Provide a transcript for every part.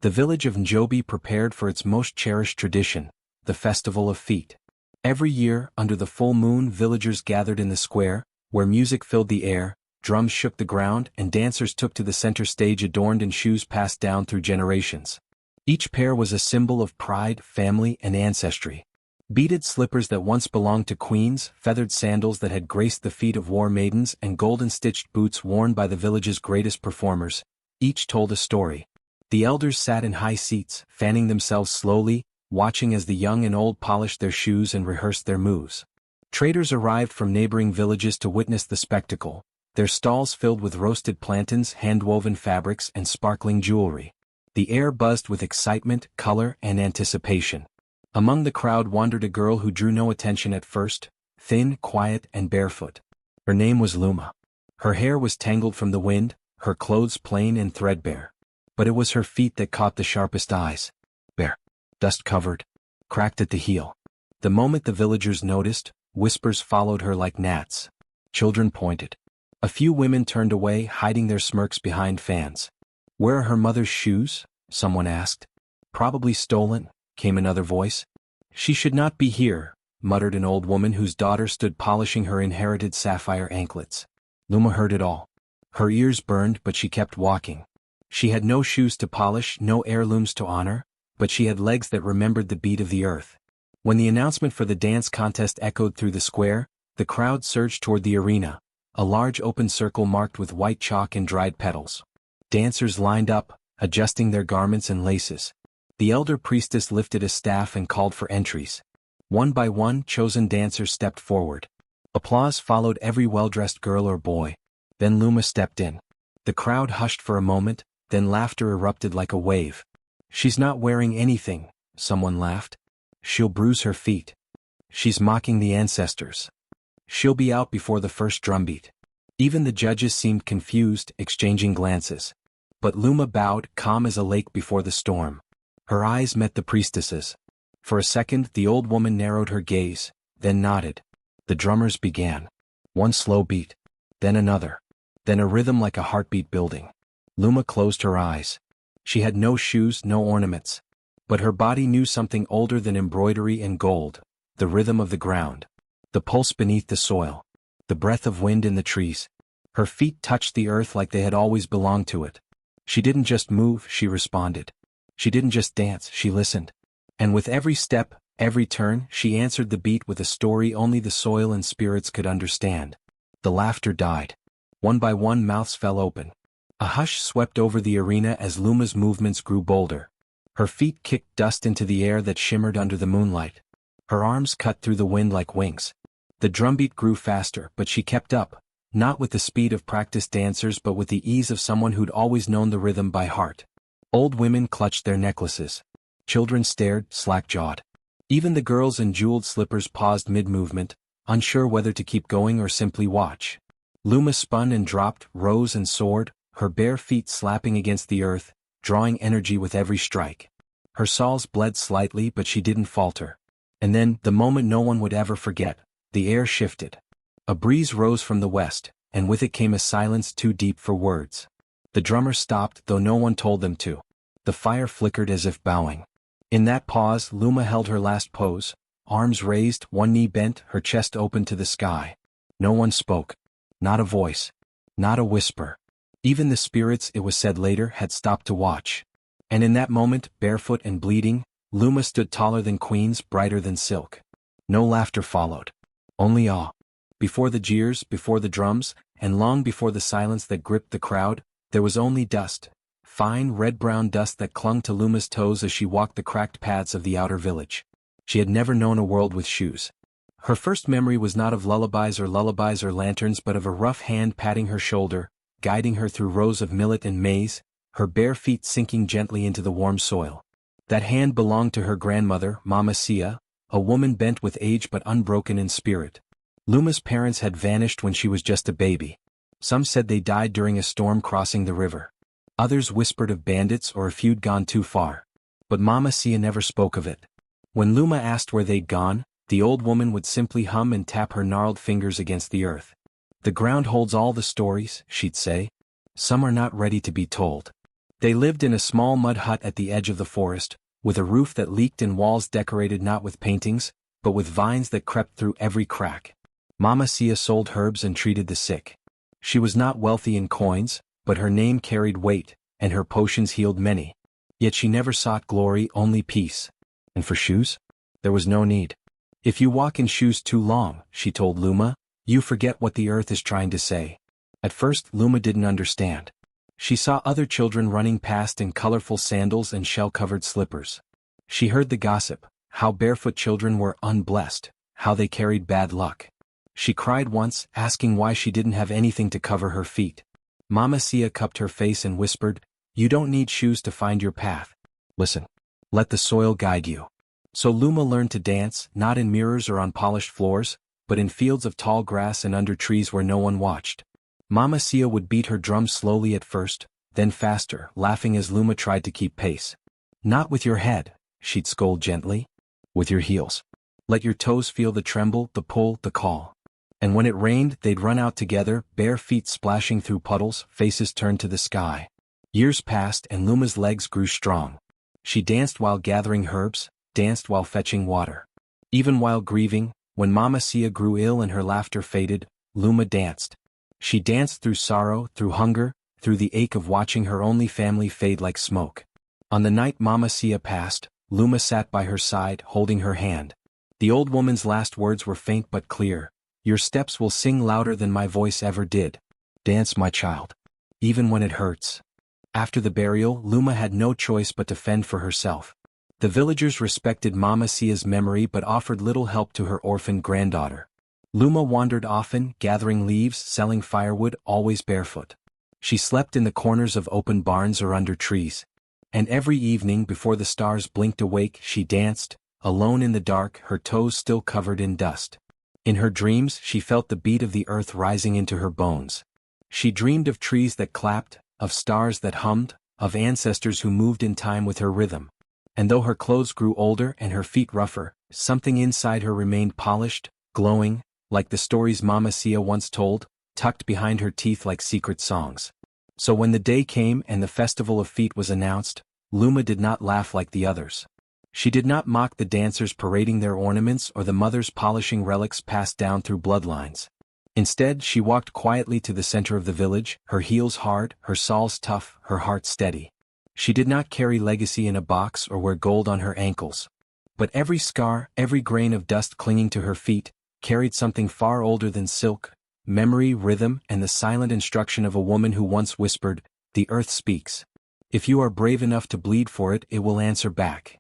The village of Njobi prepared for its most cherished tradition, the Festival of Feet. Every year, under the full moon, villagers gathered in the square, where music filled the air, drums shook the ground, and dancers took to the center stage adorned in shoes passed down through generations. Each pair was a symbol of pride, family, and ancestry. Beaded slippers that once belonged to queens, feathered sandals that had graced the feet of war maidens, and golden-stitched boots worn by the village's greatest performers, each told a story. The elders sat in high seats, fanning themselves slowly, watching as the young and old polished their shoes and rehearsed their moves. Traders arrived from neighboring villages to witness the spectacle, their stalls filled with roasted plantains, hand-woven fabrics, and sparkling jewelry. The air buzzed with excitement, color, and anticipation. Among the crowd wandered a girl who drew no attention at first, thin, quiet, and barefoot. Her name was Luma. Her hair was tangled from the wind, her clothes plain and threadbare. But it was her feet that caught the sharpest eyes. Bare, dust-covered, cracked at the heel. The moment the villagers noticed, whispers followed her like gnats. Children pointed. A few women turned away, hiding their smirks behind fans. "Where are her mother's shoes?" someone asked. "Probably stolen," came another voice. "She should not be here," muttered an old woman whose daughter stood polishing her inherited sapphire anklets. Luma heard it all. Her ears burned, but she kept walking. She had no shoes to polish, no heirlooms to honor, but she had legs that remembered the beat of the earth. When the announcement for the dance contest echoed through the square, the crowd surged toward the arena, a large open circle marked with white chalk and dried petals. Dancers lined up, adjusting their garments and laces. The elder priestess lifted a staff and called for entries. One by one, chosen dancers stepped forward. Applause followed every well-dressed girl or boy. Then Luma stepped in. The crowd hushed for a moment, then laughter erupted like a wave. "She's not wearing anything," someone laughed. "She'll bruise her feet. She's mocking the ancestors. She'll be out before the first drumbeat." Even the judges seemed confused, exchanging glances. But Luma bowed, calm as a lake before the storm. Her eyes met the priestess's. For a second, the old woman narrowed her gaze, then nodded. The drummers began. One slow beat, then another, then a rhythm like a heartbeat building. Luma closed her eyes. She had no shoes, no ornaments. But her body knew something older than embroidery and gold, the rhythm of the ground, the pulse beneath the soil, the breath of wind in the trees. Her feet touched the earth like they had always belonged to it. She didn't just move, she responded. She didn't just dance, she listened. And with every step, every turn, she answered the beat with a story only the soil and spirits could understand. The laughter died. One by one, mouths fell open. A hush swept over the arena as Luma's movements grew bolder. Her feet kicked dust into the air that shimmered under the moonlight. Her arms cut through the wind like wings. The drumbeat grew faster, but she kept up, not with the speed of practiced dancers but with the ease of someone who'd always known the rhythm by heart. Old women clutched their necklaces. Children stared, slack-jawed. Even the girls in jeweled slippers paused mid-movement, unsure whether to keep going or simply watch. Luma spun and dropped, rose and soared, her bare feet slapping against the earth, drawing energy with every strike. Her soles bled slightly, but she didn't falter. And then, the moment no one would ever forget, the air shifted. A breeze rose from the west, and with it came a silence too deep for words. The drummers stopped, though no one told them to. The fire flickered as if bowing. In that pause, Luma held her last pose, arms raised, one knee bent, her chest open to the sky. No one spoke. Not a voice. Not a whisper. Even the spirits, it was said later, had stopped to watch. And in that moment, barefoot and bleeding, Luma stood taller than queens, brighter than silk. No laughter followed. Only awe. Before the jeers, before the drums, and long before the silence that gripped the crowd, there was only dust. Fine, red-brown dust that clung to Luma's toes as she walked the cracked paths of the outer village. She had never known a world with shoes. Her first memory was not of lullabies or lanterns but of a rough hand patting her shoulder, guiding her through rows of millet and maize, her bare feet sinking gently into the warm soil. That hand belonged to her grandmother, Mama Sia, a woman bent with age but unbroken in spirit. Luma's parents had vanished when she was just a baby. Some said they died during a storm crossing the river. Others whispered of bandits or a feud gone too far. But Mama Sia never spoke of it. When Luma asked where they'd gone, the old woman would simply hum and tap her gnarled fingers against the earth. "The ground holds all the stories," she'd say. "Some are not ready to be told. They lived in a small mud hut at the edge of the forest, with a roof that leaked and walls decorated not with paintings, but with vines that crept through every crack. Mama Sia sold herbs and treated the sick. She was not wealthy in coins, but her name carried weight, and her potions healed many. Yet she never sought glory, only peace. And for shoes? There was no need. If you walk in shoes too long, she told Luma, you forget what the earth is trying to say. At first, Luma didn't understand. She saw other children running past in colorful sandals and shell-covered slippers. She heard the gossip, how barefoot children were unblessed, how they carried bad luck. She cried once, asking why she didn't have anything to cover her feet. Mama Sia cupped her face and whispered, you don't need shoes to find your path. Listen. Let the soil guide you. So Luma learned to dance, not in mirrors or on polished floors, but in fields of tall grass and under trees where no one watched. Mama Sia would beat her drum slowly at first, then faster, laughing as Luma tried to keep pace. Not with your head, she'd scold gently. With your heels. Let your toes feel the tremble, the pull, the call. And when it rained, they'd run out together, bare feet splashing through puddles, faces turned to the sky. Years passed and Luma's legs grew strong. She danced while gathering herbs, danced while fetching water. Even while grieving, when Mama Sia grew ill and her laughter faded, Luma danced. She danced through sorrow, through hunger, through the ache of watching her only family fade like smoke. On the night Mama Sia passed, Luma sat by her side, holding her hand. The old woman's last words were faint but clear. Your steps will sing louder than my voice ever did. Dance, my child. Even when it hurts. After the burial, Luma had no choice but to fend for herself. The villagers respected Mama Sia's memory but offered little help to her orphaned granddaughter. Luma wandered often, gathering leaves, selling firewood, always barefoot. She slept in the corners of open barns or under trees. And every evening before the stars blinked awake, she danced, alone in the dark, her toes still covered in dust. In her dreams, she felt the beat of the earth rising into her bones. She dreamed of trees that clapped, of stars that hummed, of ancestors who moved in time with her rhythm. And though her clothes grew older and her feet rougher, something inside her remained polished, glowing, like the stories Mama Sia once told, tucked behind her teeth like secret songs. So when the day came and the festival of feet was announced, Luma did not laugh like the others. She did not mock the dancers parading their ornaments or the mothers polishing relics passed down through bloodlines. Instead, she walked quietly to the center of the village, her heels hard, her soles tough, her heart steady. She did not carry legacy in a box or wear gold on her ankles. But every scar, every grain of dust clinging to her feet, carried something far older than silk, memory, rhythm, and the silent instruction of a woman who once whispered, "The earth speaks. If you are brave enough to bleed for it, it will answer back."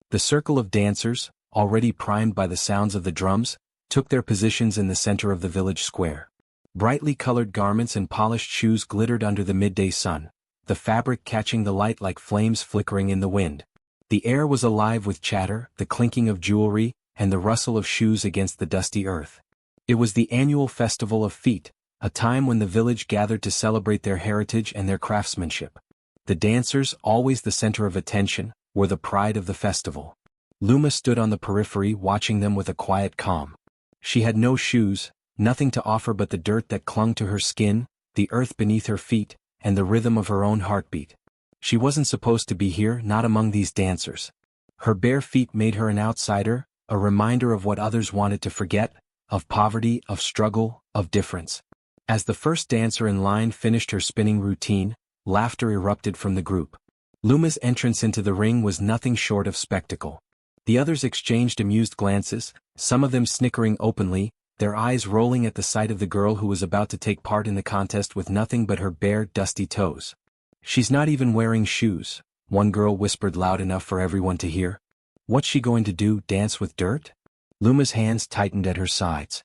The circle of dancers, already primed by the sounds of the drums, took their positions in the center of the village square. Brightly colored garments and polished shoes glittered under the midday sun, the fabric catching the light like flames flickering in the wind. The air was alive with chatter, the clinking of jewelry, and the rustle of shoes against the dusty earth. It was the annual festival of feet, a time when the village gathered to celebrate their heritage and their craftsmanship. The dancers, always the center of attention, were the pride of the festival. Luma stood on the periphery watching them with a quiet calm. She had no shoes, nothing to offer but the dirt that clung to her skin, the earth beneath her feet, and the rhythm of her own heartbeat. She wasn't supposed to be here, not among these dancers. Her bare feet made her an outsider, a reminder of what others wanted to forget, of poverty, of struggle, of difference. As the first dancer in line finished her spinning routine, laughter erupted from the group. Luma's entrance into the ring was nothing short of spectacle. The others exchanged amused glances, some of them snickering openly, their eyes rolling at the sight of the girl who was about to take part in the contest with nothing but her bare, dusty toes. "She's not even wearing shoes," one girl whispered loud enough for everyone to hear. "What's she going to do, dance with dirt?" Luma's hands tightened at her sides.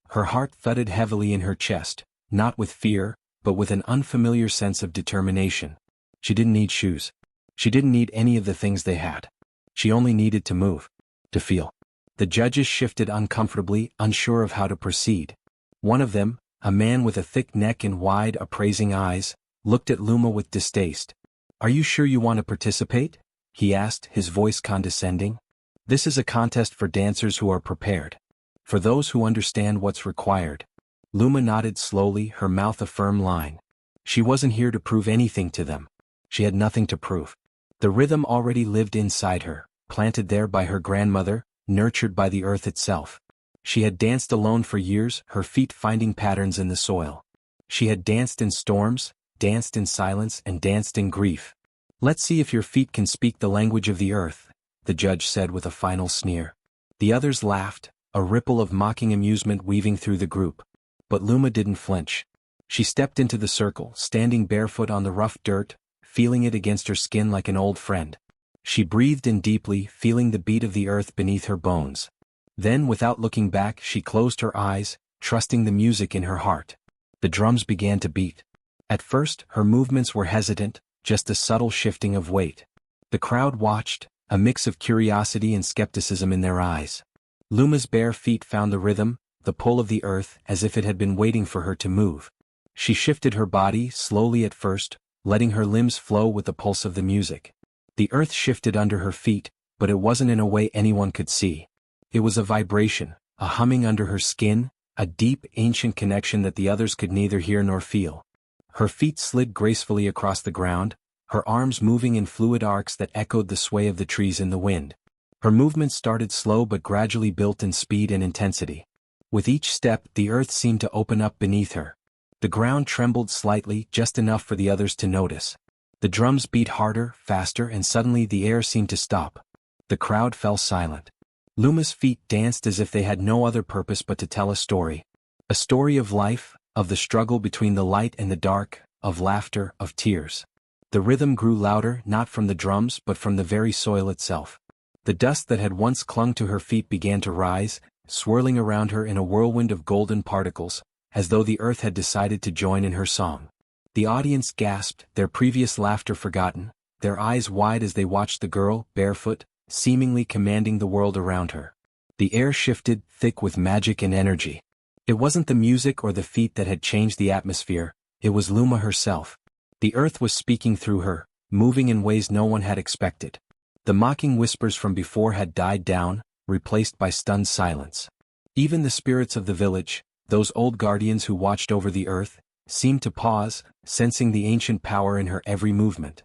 Her heart thudded heavily in her chest, not with fear, but with an unfamiliar sense of determination. She didn't need shoes. She didn't need any of the things they had. She only needed to move, to feel. The judges shifted uncomfortably, unsure of how to proceed. One of them, a man with a thick neck and wide, appraising eyes, looked at Luma with distaste. "Are you sure you want to participate?" he asked, his voice condescending. "This is a contest for dancers who are prepared. For those who understand what's required." Luma nodded slowly, her mouth a firm line. She wasn't here to prove anything to them. She had nothing to prove. The rhythm already lived inside her, planted there by her grandmother, nurtured by the earth itself. She had danced alone for years, her feet finding patterns in the soil. She had danced in storms, danced in silence, and danced in grief. "Let's see if your feet can speak the language of the earth," the judge said with a final sneer. The others laughed, a ripple of mocking amusement weaving through the group. But Luma didn't flinch. She stepped into the circle, standing barefoot on the rough dirt, feeling it against her skin like an old friend. She breathed in deeply, feeling the beat of the earth beneath her bones. Then, without looking back, she closed her eyes, trusting the music in her heart. The drums began to beat. At first, her movements were hesitant, just a subtle shifting of weight. The crowd watched, a mix of curiosity and skepticism in their eyes. Luma's bare feet found the rhythm, the pull of the earth, as if it had been waiting for her to move. She shifted her body, slowly at first, letting her limbs flow with the pulse of the music. The earth shifted under her feet, but it wasn't in a way anyone could see. It was a vibration, a humming under her skin, a deep, ancient connection that the others could neither hear nor feel. Her feet slid gracefully across the ground, her arms moving in fluid arcs that echoed the sway of the trees in the wind. Her movements started slow but gradually built in speed and intensity. With each step, the earth seemed to open up beneath her. The ground trembled slightly, just enough for the others to notice. The drums beat harder, faster, and suddenly the air seemed to stop. The crowd fell silent. Luma's feet danced as if they had no other purpose but to tell a story. A story of life, of the struggle between the light and the dark, of laughter, of tears. The rhythm grew louder, not from the drums but from the very soil itself. The dust that had once clung to her feet began to rise, swirling around her in a whirlwind of golden particles, as though the earth had decided to join in her song. The audience gasped, their previous laughter forgotten, their eyes wide as they watched the girl, barefoot, seemingly commanding the world around her. The air shifted, thick with magic and energy. It wasn't the music or the feet that had changed the atmosphere, it was Luma herself. The earth was speaking through her, moving in ways no one had expected. The mocking whispers from before had died down, replaced by stunned silence. Even the spirits of the village, those old guardians who watched over the earth, seemed to pause, sensing the ancient power in her every movement.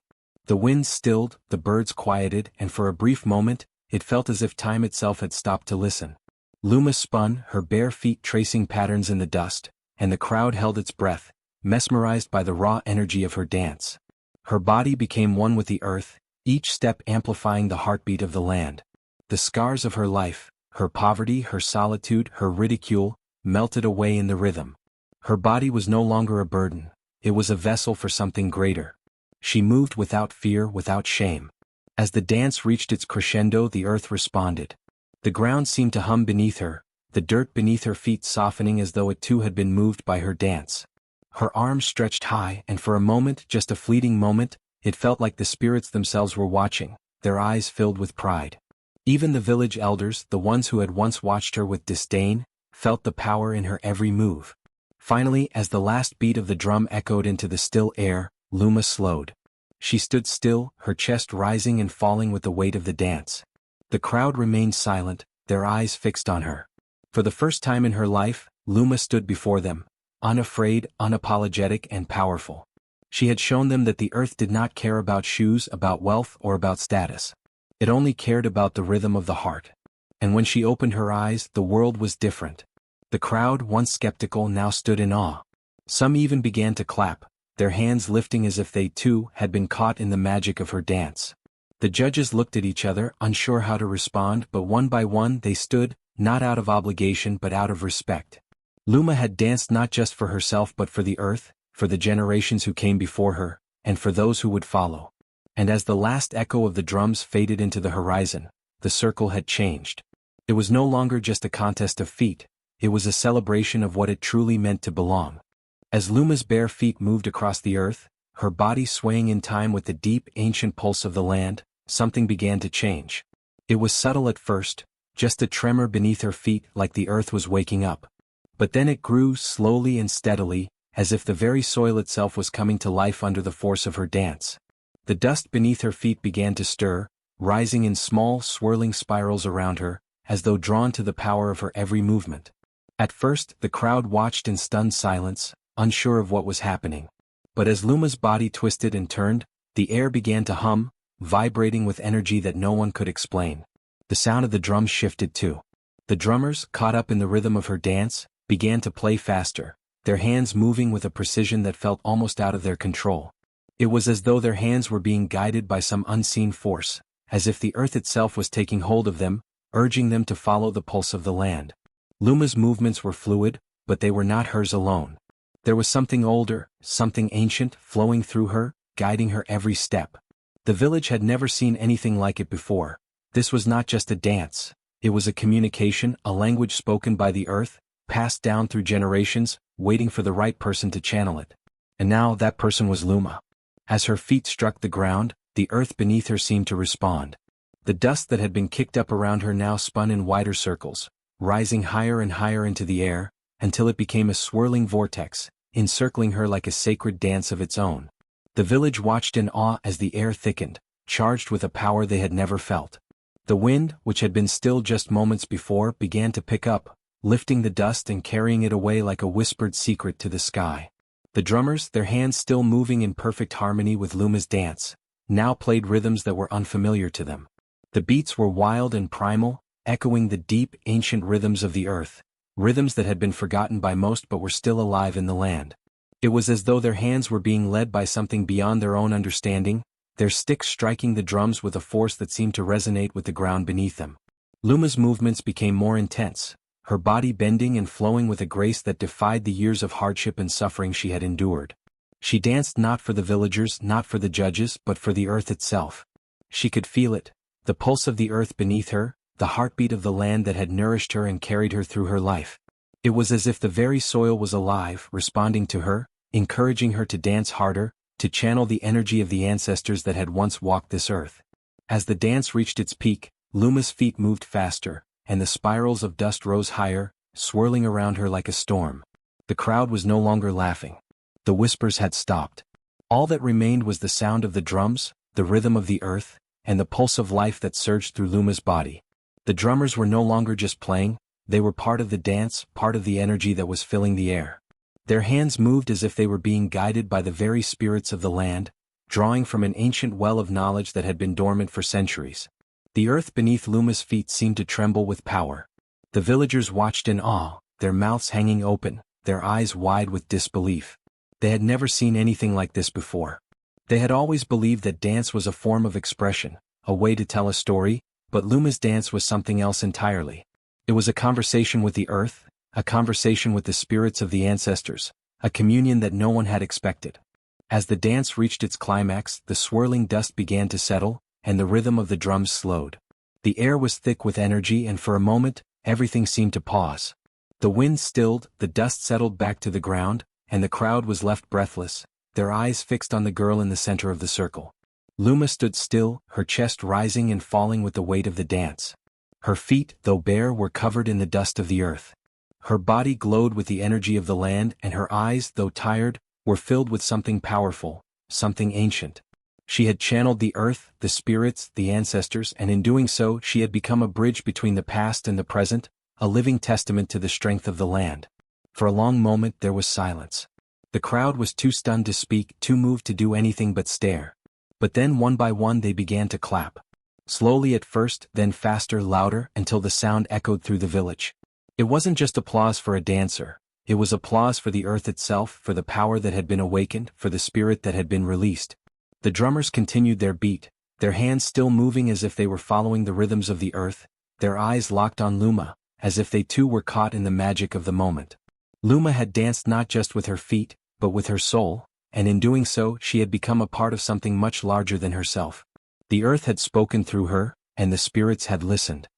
The wind stilled, the birds quieted, and for a brief moment, it felt as if time itself had stopped to listen. Luma spun, her bare feet tracing patterns in the dust, and the crowd held its breath, mesmerized by the raw energy of her dance. Her body became one with the earth, each step amplifying the heartbeat of the land. The scars of her life, her poverty, her solitude, her ridicule, melted away in the rhythm. Her body was no longer a burden, it was a vessel for something greater. She moved without fear, without shame. As the dance reached its crescendo, the earth responded. The ground seemed to hum beneath her, the dirt beneath her feet softening as though it too had been moved by her dance. Her arms stretched high, and for a moment, just a fleeting moment, it felt like the spirits themselves were watching, their eyes filled with pride. Even the village elders, the ones who had once watched her with disdain, felt the power in her every move. Finally, as the last beat of the drum echoed into the still air, Luma slowed. She stood still, her chest rising and falling with the weight of the dance. The crowd remained silent, their eyes fixed on her. For the first time in her life, Luma stood before them, unafraid, unapologetic, and powerful. She had shown them that the earth did not care about shoes, about wealth, or about status. It only cared about the rhythm of the heart. And when she opened her eyes, the world was different. The crowd, once skeptical, now stood in awe. Some even began to clap, their hands lifting as if they too had been caught in the magic of her dance. The judges looked at each other, unsure how to respond, but one by one they stood, not out of obligation but out of respect. Luma had danced not just for herself but for the earth, for the generations who came before her, and for those who would follow. And as the last echo of the drums faded into the horizon, the circle had changed. It was no longer just a contest of feet, it was a celebration of what it truly meant to belong. As Luma's bare feet moved across the earth, her body swaying in time with the deep, ancient pulse of the land, something began to change. It was subtle at first, just a tremor beneath her feet like the earth was waking up. But then it grew slowly and steadily, as if the very soil itself was coming to life under the force of her dance. The dust beneath her feet began to stir, rising in small, swirling spirals around her, as though drawn to the power of her every movement. At first, the crowd watched in stunned silence, unsure of what was happening. But as Luma's body twisted and turned, The air began to hum, vibrating with energy that no one could explain. The sound of the drums shifted too. The drummers, caught up in the rhythm of her dance, began to play faster, their hands moving with a precision that felt almost out of their control. It was as though their hands were being guided by some unseen force, as if the earth itself was taking hold of them, urging them to follow the pulse of the land. Luma's movements were fluid, but they were not hers alone. There was something older, something ancient, flowing through her, guiding her every step. The village had never seen anything like it before. This was not just a dance. It was a communication, a language spoken by the earth, passed down through generations, waiting for the right person to channel it. And now that person was Luma. As her feet struck the ground, the earth beneath her seemed to respond. The dust that had been kicked up around her now spun in wider circles, rising higher and higher into the air, until it became a swirling vortex, encircling her like a sacred dance of its own. The village watched in awe as the air thickened, charged with a power they had never felt. The wind, which had been still just moments before, began to pick up, lifting the dust and carrying it away like a whispered secret to the sky. The drummers, their hands still moving in perfect harmony with Luma's dance, now played rhythms that were unfamiliar to them. The beats were wild and primal, echoing the deep, ancient rhythms of the earth, rhythms that had been forgotten by most but were still alive in the land. It was as though their hands were being led by something beyond their own understanding, their sticks striking the drums with a force that seemed to resonate with the ground beneath them. Luma's movements became more intense, her body bending and flowing with a grace that defied the years of hardship and suffering she had endured. She danced not for the villagers, not for the judges, but for the earth itself. She could feel it, the pulse of the earth beneath her, the heartbeat of the land that had nourished her and carried her through her life. It was as if the very soil was alive, responding to her, encouraging her to dance harder, to channel the energy of the ancestors that had once walked this earth. As the dance reached its peak, Luma's feet moved faster, and the spirals of dust rose higher, swirling around her like a storm. The crowd was no longer laughing. The whispers had stopped. All that remained was the sound of the drums, the rhythm of the earth, and the pulse of life that surged through Luma's body. The drummers were no longer just playing, they were part of the dance, part of the energy that was filling the air. Their hands moved as if they were being guided by the very spirits of the land, drawing from an ancient well of knowledge that had been dormant for centuries. The earth beneath Luma's feet seemed to tremble with power. The villagers watched in awe, their mouths hanging open, their eyes wide with disbelief. They had never seen anything like this before. They had always believed that dance was a form of expression, a way to tell a story, but Luma's dance was something else entirely. It was a conversation with the earth, a conversation with the spirits of the ancestors, a communion that no one had expected. As the dance reached its climax, the swirling dust began to settle, and the rhythm of the drums slowed. The air was thick with energy, and for a moment, everything seemed to pause. The wind stilled, the dust settled back to the ground, and the crowd was left breathless, their eyes fixed on the girl in the center of the circle. Luma stood still, her chest rising and falling with the weight of the dance. Her feet, though bare, were covered in the dust of the earth. Her body glowed with the energy of the land, and her eyes, though tired, were filled with something powerful, something ancient. She had channeled the earth, the spirits, the ancestors, and in doing so she had become a bridge between the past and the present, a living testament to the strength of the land. For a long moment there was silence. The crowd was too stunned to speak, too moved to do anything but stare. But then one by one they began to clap. Slowly at first, then faster, louder, until the sound echoed through the village. It wasn't just applause for a dancer, it was applause for the earth itself, for the power that had been awakened, for the spirit that had been released. The drummers continued their beat, their hands still moving as if they were following the rhythms of the earth, their eyes locked on Luma, as if they too were caught in the magic of the moment. Luma had danced not just with her feet, but with her soul, and in doing so she had become a part of something much larger than herself. The earth had spoken through her, and the spirits had listened.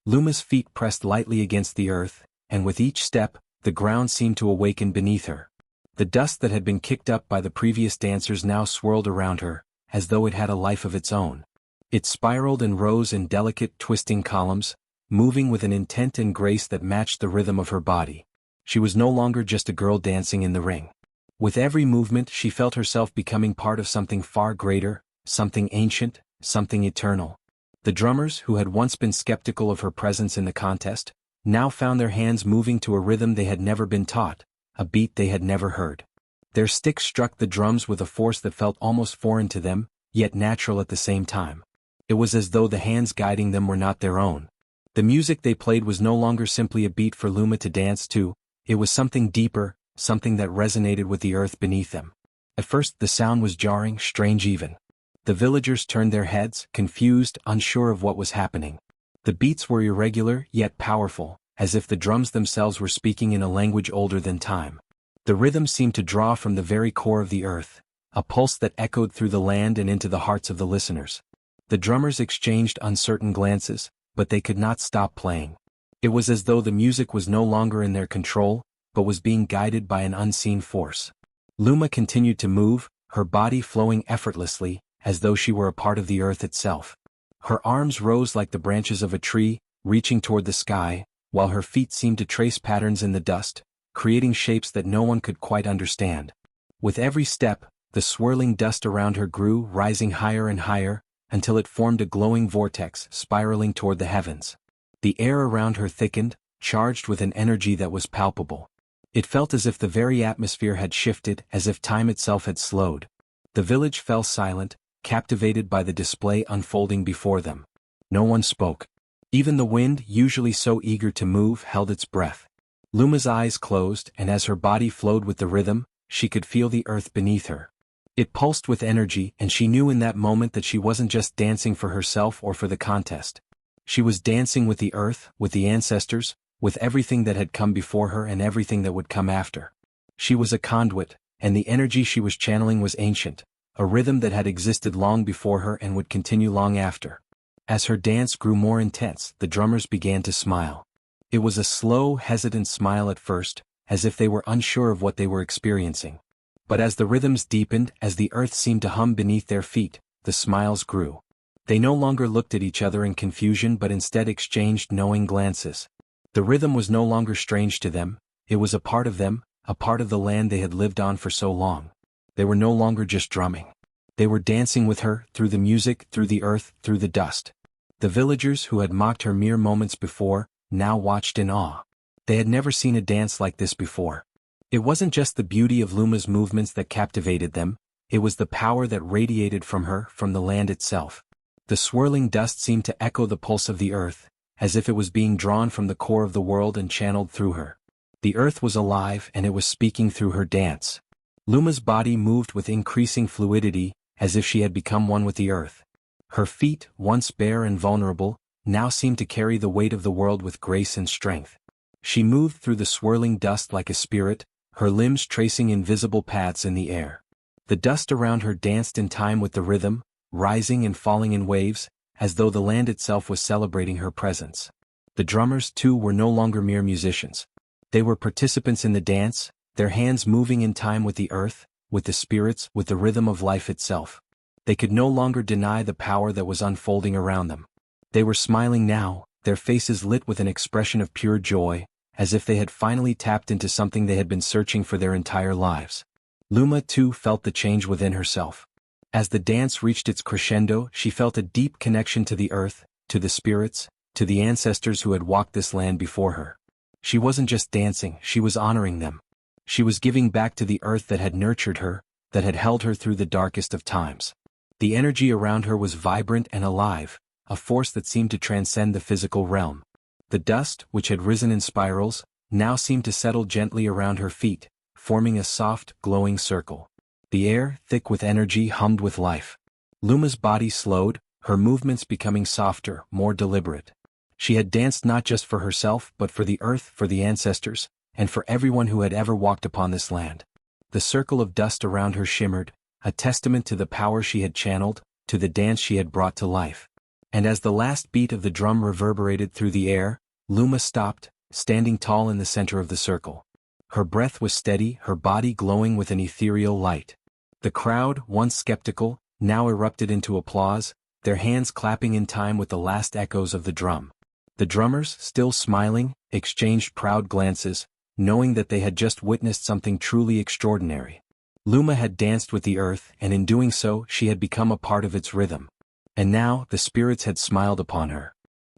Luma's feet pressed lightly against the earth, and with each step, the ground seemed to awaken beneath her. The dust that had been kicked up by the previous dancers now swirled around her, as though it had a life of its own. It spiraled and rose in delicate, twisting columns, moving with an intent and grace that matched the rhythm of her body. She was no longer just a girl dancing in the ring. With every movement she felt herself becoming part of something far greater, something ancient, something eternal. The drummers, who had once been skeptical of her presence in the contest, now found their hands moving to a rhythm they had never been taught, a beat they had never heard. Their sticks struck the drums with a force that felt almost foreign to them, yet natural at the same time. It was as though the hands guiding them were not their own. The music they played was no longer simply a beat for Luma to dance to, it was something deeper, something that resonated with the earth beneath them. At first the sound was jarring, strange even. The villagers turned their heads, confused, unsure of what was happening. The beats were irregular, yet powerful, as if the drums themselves were speaking in a language older than time. The rhythm seemed to draw from the very core of the earth, a pulse that echoed through the land and into the hearts of the listeners. The drummers exchanged uncertain glances, but they could not stop playing. It was as though the music was no longer in their control, but was being guided by an unseen force. Luma continued to move, her body flowing effortlessly, as though she were a part of the earth itself. Her arms rose like the branches of a tree, reaching toward the sky, while her feet seemed to trace patterns in the dust, creating shapes that no one could quite understand. With every step, the swirling dust around her grew, rising higher and higher, until it formed a glowing vortex spiraling toward the heavens. The air around her thickened, charged with an energy that was palpable. It felt as if the very atmosphere had shifted, as if time itself had slowed. The village fell silent, captivated by the display unfolding before them. No one spoke. Even the wind, usually so eager to move, held its breath. Luma's eyes closed, and as her body flowed with the rhythm, she could feel the earth beneath her. It pulsed with energy, and she knew in that moment that she wasn't just dancing for herself or for the contest. She was dancing with the earth, with the ancestors, with everything that had come before her and everything that would come after. She was a conduit, and the energy she was channeling was ancient, a rhythm that had existed long before her and would continue long after. As her dance grew more intense, the drummers began to smile. It was a slow, hesitant smile at first, as if they were unsure of what they were experiencing. But as the rhythms deepened, as the earth seemed to hum beneath their feet, the smiles grew. They no longer looked at each other in confusion but instead exchanged knowing glances. The rhythm was no longer strange to them, it was a part of them, a part of the land they had lived on for so long. They were no longer just drumming. They were dancing with her, through the music, through the earth, through the dust. The villagers who had mocked her mere moments before, now watched in awe. They had never seen a dance like this before. It wasn't just the beauty of Luma's movements that captivated them, it was the power that radiated from her, from the land itself. The swirling dust seemed to echo the pulse of the earth, as if it was being drawn from the core of the world and channeled through her. The earth was alive and it was speaking through her dance. Luma's body moved with increasing fluidity, as if she had become one with the earth. Her feet, once bare and vulnerable, now seemed to carry the weight of the world with grace and strength. She moved through the swirling dust like a spirit, her limbs tracing invisible paths in the air. The dust around her danced in time with the rhythm, rising and falling in waves, as though the land itself was celebrating her presence. The drummers, too, were no longer mere musicians. They were participants in the dance, their hands moving in time with the earth, with the spirits, with the rhythm of life itself. They could no longer deny the power that was unfolding around them. They were smiling now, their faces lit with an expression of pure joy, as if they had finally tapped into something they had been searching for their entire lives. Luma, too, felt the change within herself. As the dance reached its crescendo, she felt a deep connection to the earth, to the spirits, to the ancestors who had walked this land before her. She wasn't just dancing, she was honoring them. She was giving back to the earth that had nurtured her, that had held her through the darkest of times. The energy around her was vibrant and alive, a force that seemed to transcend the physical realm. The dust, which had risen in spirals, now seemed to settle gently around her feet, forming a soft, glowing circle. The air, thick with energy, hummed with life. Luma's body slowed, her movements becoming softer, more deliberate. She had danced not just for herself but for the earth, for the ancestors, and for everyone who had ever walked upon this land. The circle of dust around her shimmered, a testament to the power she had channeled, to the dance she had brought to life. And as the last beat of the drum reverberated through the air, Luma stopped, standing tall in the center of the circle. Her breath was steady, her body glowing with an ethereal light. The crowd, once skeptical, now erupted into applause, their hands clapping in time with the last echoes of the drum. The drummers, still smiling, exchanged proud glances, knowing that they had just witnessed something truly extraordinary. Luma had danced with the earth, and in doing so, she had become a part of its rhythm. And now, the spirits had smiled upon her.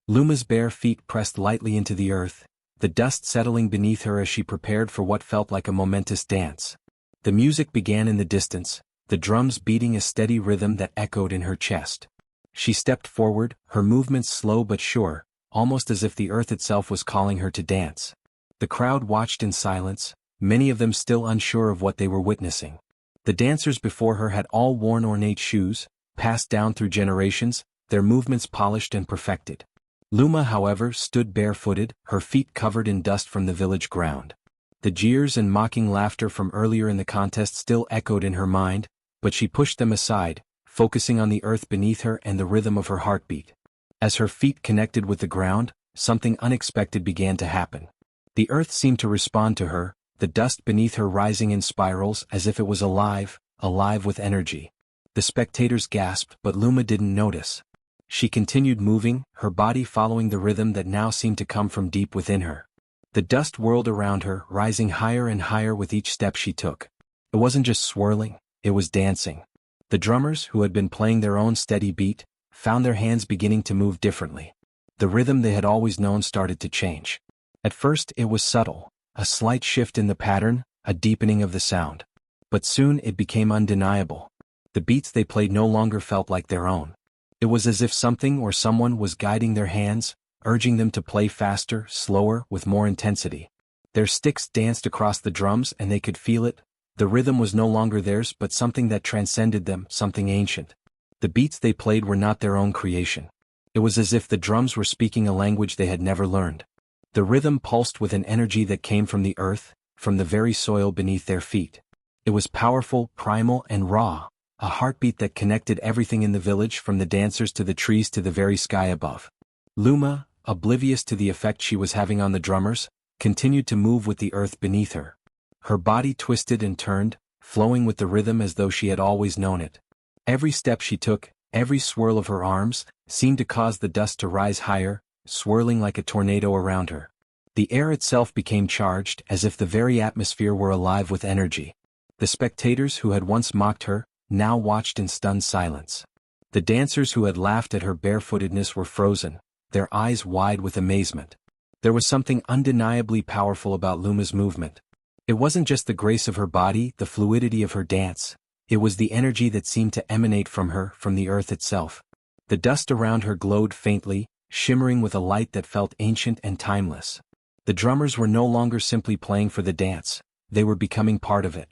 Luma's bare feet pressed lightly into the earth, the dust settling beneath her as she prepared for what felt like a momentous dance. The music began in the distance, the drums beating a steady rhythm that echoed in her chest. She stepped forward, her movements slow but sure, almost as if the earth itself was calling her to dance. The crowd watched in silence, many of them still unsure of what they were witnessing. The dancers before her had all worn ornate shoes, passed down through generations, their movements polished and perfected. Luma, however, stood barefooted, her feet covered in dust from the village ground. The jeers and mocking laughter from earlier in the contest still echoed in her mind, but she pushed them aside, focusing on the earth beneath her and the rhythm of her heartbeat. As her feet connected with the ground, something unexpected began to happen. The earth seemed to respond to her, the dust beneath her rising in spirals as if it was alive with energy. The spectators gasped, but Luma didn't notice. She continued moving, her body following the rhythm that now seemed to come from deep within her. The dust whirled around her, rising higher and higher with each step she took. It wasn't just swirling, it was dancing. The drummers, who had been playing their own steady beat, found their hands beginning to move differently. The rhythm they had always known started to change. At first it was subtle, a slight shift in the pattern, a deepening of the sound. But soon it became undeniable. The beats they played no longer felt like their own. It was as if something or someone was guiding their hands, urging them to play faster, slower, with more intensity. Their sticks danced across the drums and they could feel it. The rhythm was no longer theirs but something that transcended them, something ancient. The beats they played were not their own creation. It was as if the drums were speaking a language they had never learned. The rhythm pulsed with an energy that came from the earth, from the very soil beneath their feet. It was powerful, primal, and raw, a heartbeat that connected everything in the village from the dancers to the trees to the very sky above. Luma, oblivious to the effect she was having on the drummers, continued to move with the earth beneath her. Her body twisted and turned, flowing with the rhythm as though she had always known it. Every step she took, every swirl of her arms, seemed to cause the dust to rise higher, swirling like a tornado around her. The air itself became charged, as if the very atmosphere were alive with energy. The spectators who had once mocked her, now watched in stunned silence. The dancers who had laughed at her barefootedness were frozen, their eyes wide with amazement. There was something undeniably powerful about Luma's movement. It wasn't just the grace of her body, the fluidity of her dance. It was the energy that seemed to emanate from her, from the earth itself. The dust around her glowed faintly, shimmering with a light that felt ancient and timeless. The drummers were no longer simply playing for the dance, they were becoming part of it.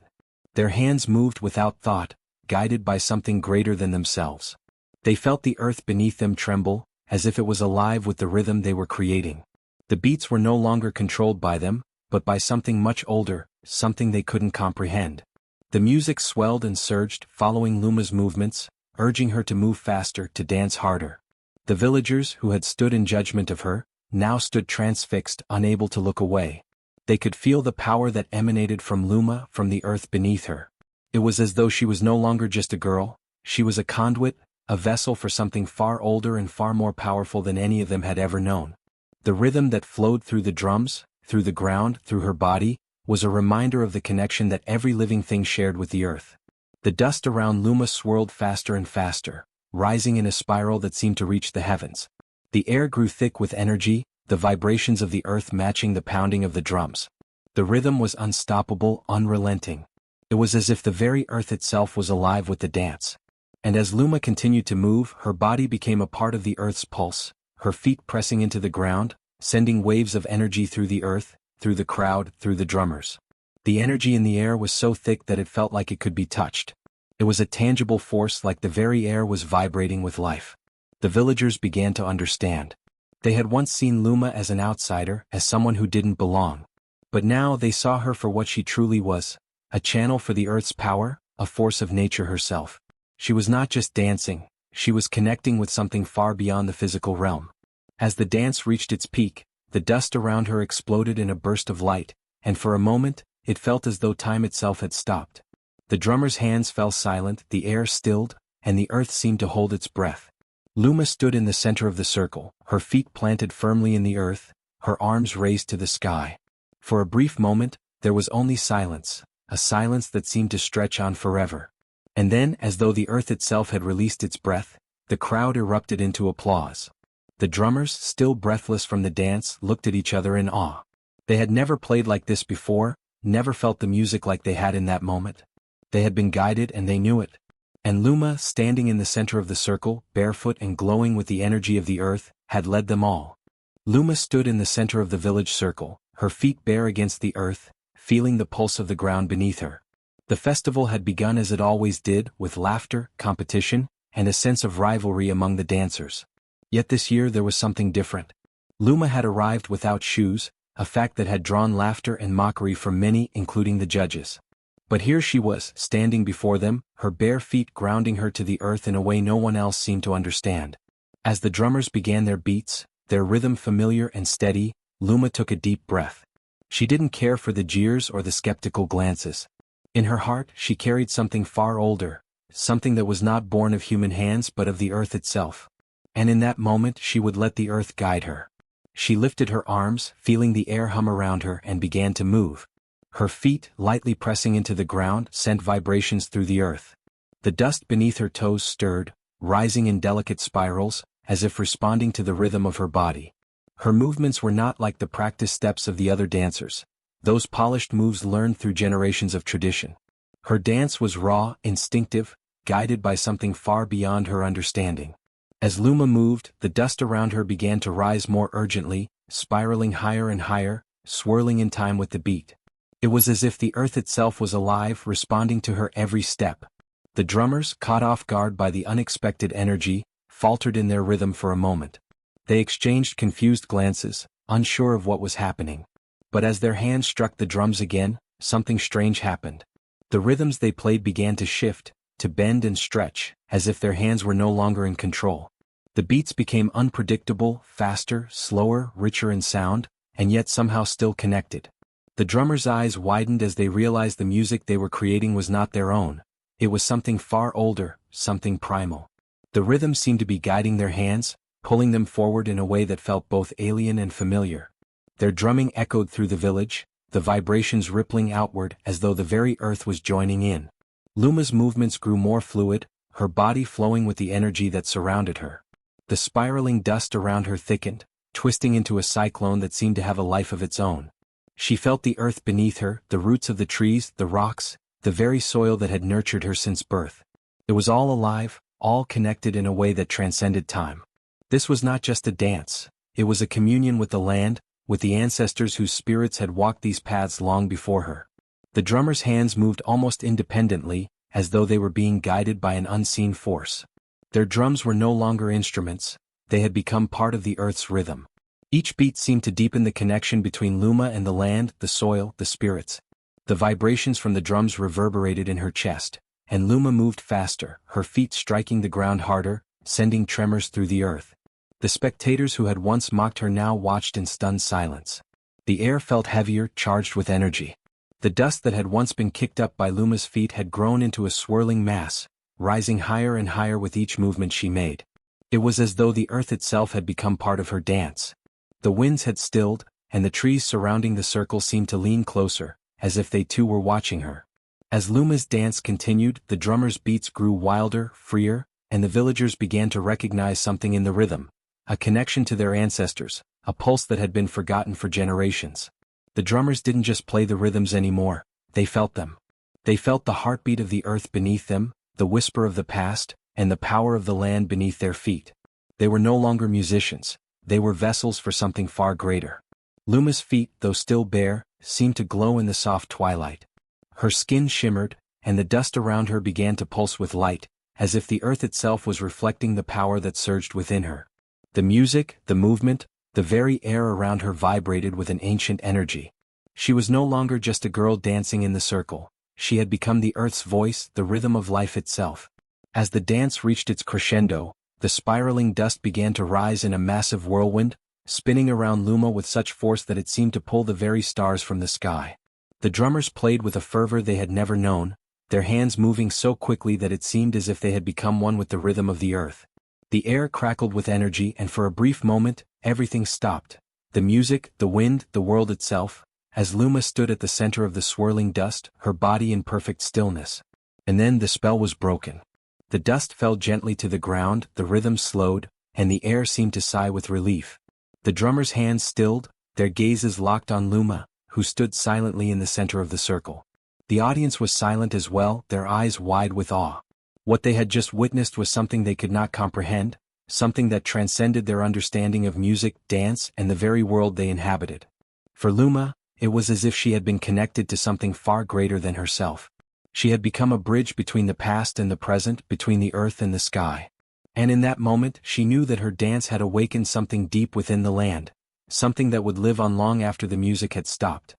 Their hands moved without thought, guided by something greater than themselves. They felt the earth beneath them tremble, as if it was alive with the rhythm they were creating. The beats were no longer controlled by them, but by something much older, something they couldn't comprehend. The music swelled and surged, following Luma's movements, urging her to move faster, to dance harder. The villagers, who had stood in judgment of her, now stood transfixed, unable to look away. They could feel the power that emanated from Luma, from the earth beneath her. It was as though she was no longer just a girl, she was a conduit, a vessel for something far older and far more powerful than any of them had ever known. The rhythm that flowed through the drums, through the ground, through her body, was a reminder of the connection that every living thing shared with the earth. The dust around Luma swirled faster and faster, rising in a spiral that seemed to reach the heavens. The air grew thick with energy, the vibrations of the earth matching the pounding of the drums. The rhythm was unstoppable, unrelenting. It was as if the very earth itself was alive with the dance. And as Luma continued to move, her body became a part of the earth's pulse, her feet pressing into the ground, sending waves of energy through the earth, through the crowd, through the drummers. The energy in the air was so thick that it felt like it could be touched. It was a tangible force, like the very air was vibrating with life. The villagers began to understand. They had once seen Luma as an outsider, as someone who didn't belong. But now they saw her for what she truly was, a channel for the earth's power, a force of nature herself. She was not just dancing, she was connecting with something far beyond the physical realm. As the dance reached its peak, the dust around her exploded in a burst of light, and for a moment, it felt as though time itself had stopped. The drummer's hands fell silent, the air stilled, and the earth seemed to hold its breath. Luma stood in the center of the circle, her feet planted firmly in the earth, her arms raised to the sky. For a brief moment, there was only silence, a silence that seemed to stretch on forever. And then, as though the earth itself had released its breath, the crowd erupted into applause. The drummers, still breathless from the dance, looked at each other in awe. They had never played like this before, never felt the music like they had in that moment. They had been guided and they knew it. And Luma, standing in the center of the circle, barefoot and glowing with the energy of the earth, had led them all. Luma stood in the center of the village circle, her feet bare against the earth, feeling the pulse of the ground beneath her. The festival had begun as it always did, with laughter, competition, and a sense of rivalry among the dancers. Yet this year there was something different. Luma had arrived without shoes, a fact that had drawn laughter and mockery from many, including the judges. But here she was, standing before them, her bare feet grounding her to the earth in a way no one else seemed to understand. As the drummers began their beats, their rhythm familiar and steady, Luma took a deep breath. She didn't care for the jeers or the skeptical glances. In her heart she carried something far older, something that was not born of human hands but of the earth itself. And in that moment she would let the earth guide her. She lifted her arms, feeling the air hum around her, and began to move. Her feet, lightly pressing into the ground, sent vibrations through the earth. The dust beneath her toes stirred, rising in delicate spirals, as if responding to the rhythm of her body. Her movements were not like the practiced steps of the other dancers, those polished moves learned through generations of tradition. Her dance was raw, instinctive, guided by something far beyond her understanding. As Luma moved, the dust around her began to rise more urgently, spiraling higher and higher, swirling in time with the beat. It was as if the earth itself was alive, responding to her every step. The drummers, caught off guard by the unexpected energy, faltered in their rhythm for a moment. They exchanged confused glances, unsure of what was happening. But as their hands struck the drums again, something strange happened. The rhythms they played began to shift, to bend and stretch, as if their hands were no longer in control. The beats became unpredictable, faster, slower, richer in sound, and yet somehow still connected. The drummers' eyes widened as they realized the music they were creating was not their own. It was something far older, something primal. The rhythm seemed to be guiding their hands, pulling them forward in a way that felt both alien and familiar. Their drumming echoed through the village, the vibrations rippling outward as though the very earth was joining in. Luma's movements grew more fluid, her body flowing with the energy that surrounded her. The spiraling dust around her thickened, twisting into a cyclone that seemed to have a life of its own. She felt the earth beneath her, the roots of the trees, the rocks, the very soil that had nurtured her since birth. It was all alive, all connected in a way that transcended time. This was not just a dance, it was a communion with the land, with the ancestors whose spirits had walked these paths long before her. The drummers' hands moved almost independently, as though they were being guided by an unseen force. Their drums were no longer instruments, they had become part of the earth's rhythm. Each beat seemed to deepen the connection between Luma and the land, the soil, the spirits. The vibrations from the drums reverberated in her chest, and Luma moved faster, her feet striking the ground harder, sending tremors through the earth. The spectators who had once mocked her now watched in stunned silence. The air felt heavier, charged with energy. The dust that had once been kicked up by Luma's feet had grown into a swirling mass, rising higher and higher with each movement she made. It was as though the earth itself had become part of her dance. The winds had stilled, and the trees surrounding the circle seemed to lean closer, as if they too were watching her. As Luma's dance continued, the drummers' beats grew wilder, freer, and the villagers began to recognize something in the rhythm. A connection to their ancestors, a pulse that had been forgotten for generations. The drummers didn't just play the rhythms anymore, they felt them. They felt the heartbeat of the earth beneath them, the whisper of the past, and the power of the land beneath their feet. They were no longer musicians, they were vessels for something far greater. Luma's feet, though still bare, seemed to glow in the soft twilight. Her skin shimmered, and the dust around her began to pulse with light, as if the earth itself was reflecting the power that surged within her. The music, the movement, the very air around her vibrated with an ancient energy. She was no longer just a girl dancing in the circle, she had become the earth's voice, the rhythm of life itself. As the dance reached its crescendo, the spiraling dust began to rise in a massive whirlwind, spinning around Luma with such force that it seemed to pull the very stars from the sky. The drummers played with a fervor they had never known, their hands moving so quickly that it seemed as if they had become one with the rhythm of the earth. The air crackled with energy, and for a brief moment, everything stopped. The music, the wind, the world itself, as Luma stood at the center of the swirling dust, her body in perfect stillness. And then the spell was broken. The dust fell gently to the ground, the rhythm slowed, and the air seemed to sigh with relief. The drummers' hands stilled, their gazes locked on Luma, who stood silently in the center of the circle. The audience was silent as well, their eyes wide with awe. What they had just witnessed was something they could not comprehend, something that transcended their understanding of music, dance, and the very world they inhabited. For Luma, it was as if she had been connected to something far greater than herself. She had become a bridge between the past and the present, between the earth and the sky. And in that moment, she knew that her dance had awakened something deep within the land, something that would live on long after the music had stopped.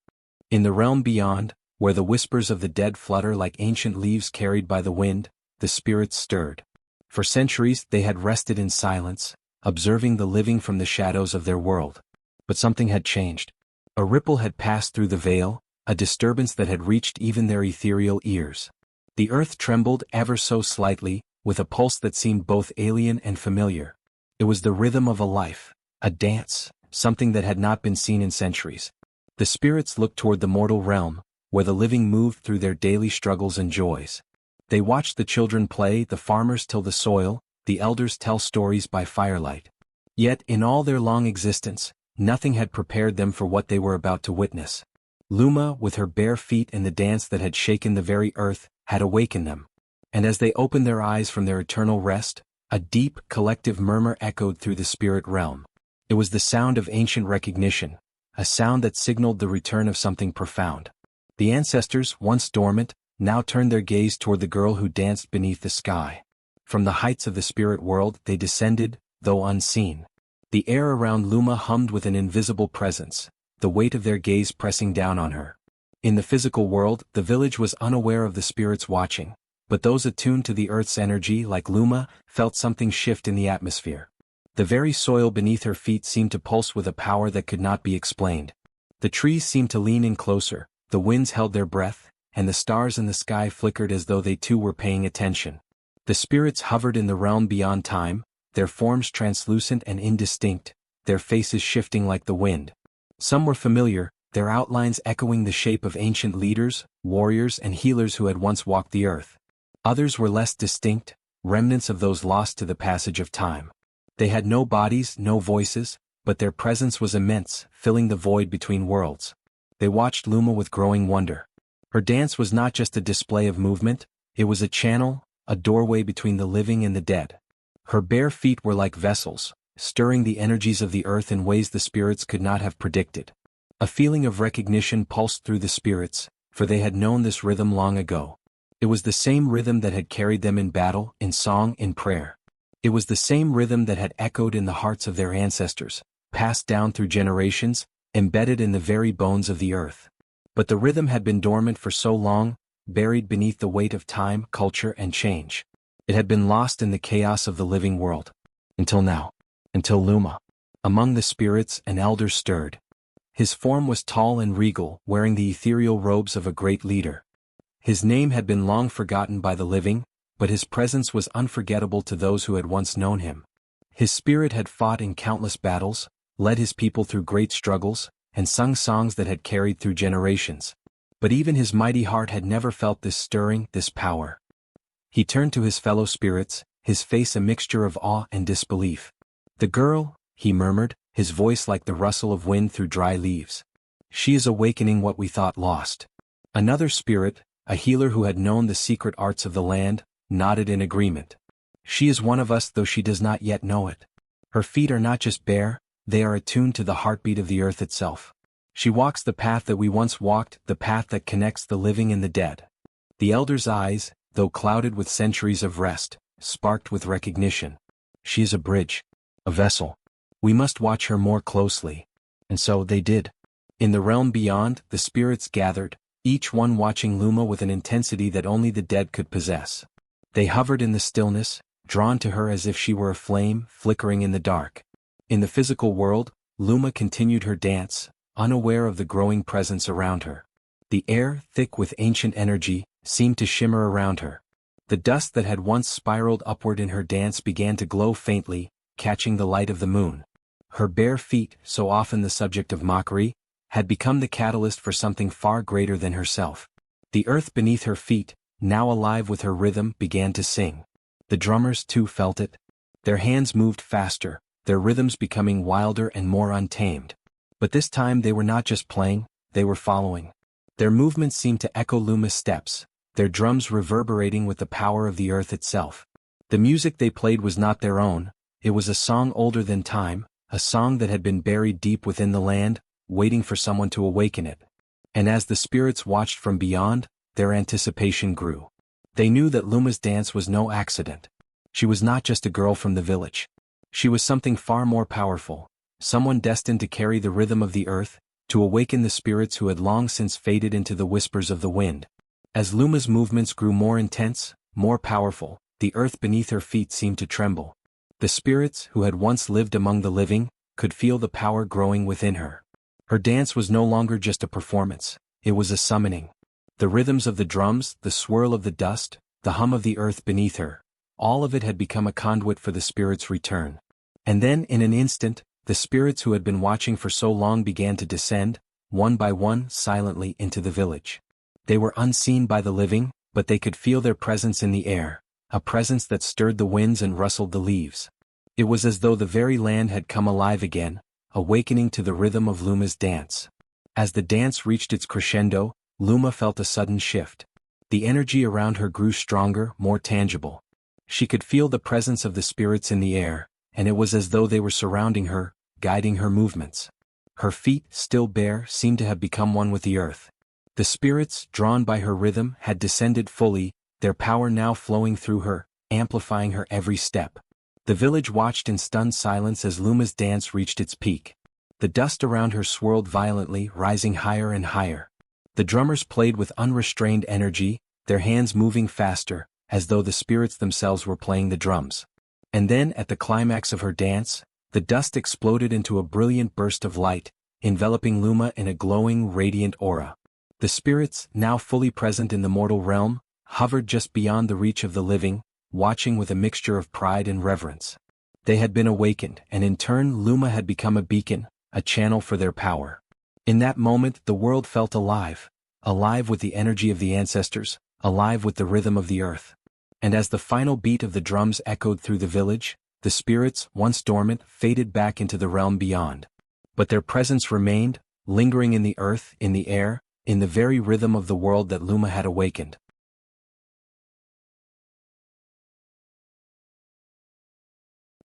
In the realm beyond, where the whispers of the dead flutter like ancient leaves carried by the wind, the spirits stirred. For centuries they had rested in silence, observing the living from the shadows of their world. But something had changed. A ripple had passed through the veil, a disturbance that had reached even their ethereal ears. The earth trembled ever so slightly, with a pulse that seemed both alien and familiar. It was the rhythm of a life, a dance, something that had not been seen in centuries. The spirits looked toward the mortal realm, where the living moved through their daily struggles and joys. They watched the children play, the farmers till the soil, the elders tell stories by firelight. Yet, in all their long existence, nothing had prepared them for what they were about to witness. Luma, with her bare feet in the dance that had shaken the very earth, had awakened them. And as they opened their eyes from their eternal rest, a deep, collective murmur echoed through the spirit realm. It was the sound of ancient recognition, a sound that signaled the return of something profound. The ancestors, once dormant, now turned their gaze toward the girl who danced beneath the sky. From the heights of the spirit world they descended, though unseen. The air around Luma hummed with an invisible presence, the weight of their gaze pressing down on her. In the physical world, the village was unaware of the spirits watching, but those attuned to the earth's energy, like Luma, felt something shift in the atmosphere. The very soil beneath her feet seemed to pulse with a power that could not be explained. The trees seemed to lean in closer, the winds held their breath, and the stars in the sky flickered as though they too were paying attention. The spirits hovered in the realm beyond time, their forms translucent and indistinct, their faces shifting like the wind. Some were familiar, their outlines echoing the shape of ancient leaders, warriors and healers who had once walked the earth. Others were less distinct, remnants of those lost to the passage of time. They had no bodies, no voices, but their presence was immense, filling the void between worlds. They watched Luma with growing wonder. Her dance was not just a display of movement, it was a channel, a doorway between the living and the dead. Her bare feet were like vessels, stirring the energies of the earth in ways the spirits could not have predicted. A feeling of recognition pulsed through the spirits, for they had known this rhythm long ago. It was the same rhythm that had carried them in battle, in song, in prayer. It was the same rhythm that had echoed in the hearts of their ancestors, passed down through generations, embedded in the very bones of the earth. But the rhythm had been dormant for so long, buried beneath the weight of time, culture, and change. It had been lost in the chaos of the living world. Until now. Until Luma. Among the spirits, an elder stirred. His form was tall and regal, wearing the ethereal robes of a great leader. His name had been long forgotten by the living, but his presence was unforgettable to those who had once known him. His spirit had fought in countless battles, led his people through great struggles, and sung songs that had carried through generations. But even his mighty heart had never felt this stirring, this power. He turned to his fellow spirits, his face a mixture of awe and disbelief. "The girl," he murmured, his voice like the rustle of wind through dry leaves. "She is awakening what we thought lost." Another spirit, a healer who had known the secret arts of the land, nodded in agreement. "She is one of us though she does not yet know it. Her feet are not just bare, they are attuned to the heartbeat of the earth itself. She walks the path that we once walked, the path that connects the living and the dead." The elder's eyes, though clouded with centuries of rest, sparked with recognition. "She is a bridge. A vessel. We must watch her more closely." And so they did. In the realm beyond, the spirits gathered, each one watching Luma with an intensity that only the dead could possess. They hovered in the stillness, drawn to her as if she were a flame, flickering in the dark. In the physical world, Luma continued her dance, unaware of the growing presence around her. The air, thick with ancient energy, seemed to shimmer around her. The dust that had once spiraled upward in her dance began to glow faintly, catching the light of the moon. Her bare feet, so often the subject of mockery, had become the catalyst for something far greater than herself. The earth beneath her feet, now alive with her rhythm, began to sing. The drummers too felt it. Their hands moved faster, their rhythms becoming wilder and more untamed. But this time they were not just playing, they were following. Their movements seemed to echo Luma's steps, their drums reverberating with the power of the earth itself. The music they played was not their own, it was a song older than time, a song that had been buried deep within the land, waiting for someone to awaken it. And as the spirits watched from beyond, their anticipation grew. They knew that Luma's dance was no accident. She was not just a girl from the village. She was something far more powerful, someone destined to carry the rhythm of the earth, to awaken the spirits who had long since faded into the whispers of the wind. As Luma's movements grew more intense, more powerful, the earth beneath her feet seemed to tremble. The spirits, who had once lived among the living, could feel the power growing within her. Her dance was no longer just a performance, it was a summoning. The rhythms of the drums, the swirl of the dust, the hum of the earth beneath her, all of it had become a conduit for the spirits' return. And then, in an instant, the spirits who had been watching for so long began to descend, one by one, silently into the village. They were unseen by the living, but they could feel their presence in the air, a presence that stirred the winds and rustled the leaves. It was as though the very land had come alive again, awakening to the rhythm of Luma's dance. As the dance reached its crescendo, Luma felt a sudden shift. The energy around her grew stronger, more tangible. She could feel the presence of the spirits in the air, and it was as though they were surrounding her, guiding her movements. Her feet, still bare, seemed to have become one with the earth. The spirits, drawn by her rhythm, had descended fully, their power now flowing through her, amplifying her every step. The village watched in stunned silence as Luma's dance reached its peak. The dust around her swirled violently, rising higher and higher. The drummers played with unrestrained energy, their hands moving faster, as though the spirits themselves were playing the drums. And then, at the climax of her dance, the dust exploded into a brilliant burst of light, enveloping Luma in a glowing, radiant aura. The spirits, now fully present in the mortal realm, hovered just beyond the reach of the living, watching with a mixture of pride and reverence. They had been awakened, and in turn Luma had become a beacon, a channel for their power. In that moment the world felt alive, alive with the energy of the ancestors, alive with the rhythm of the earth. And as the final beat of the drums echoed through the village, the spirits, once dormant, faded back into the realm beyond. But their presence remained, lingering in the earth, in the air, in the very rhythm of the world that Luma had awakened.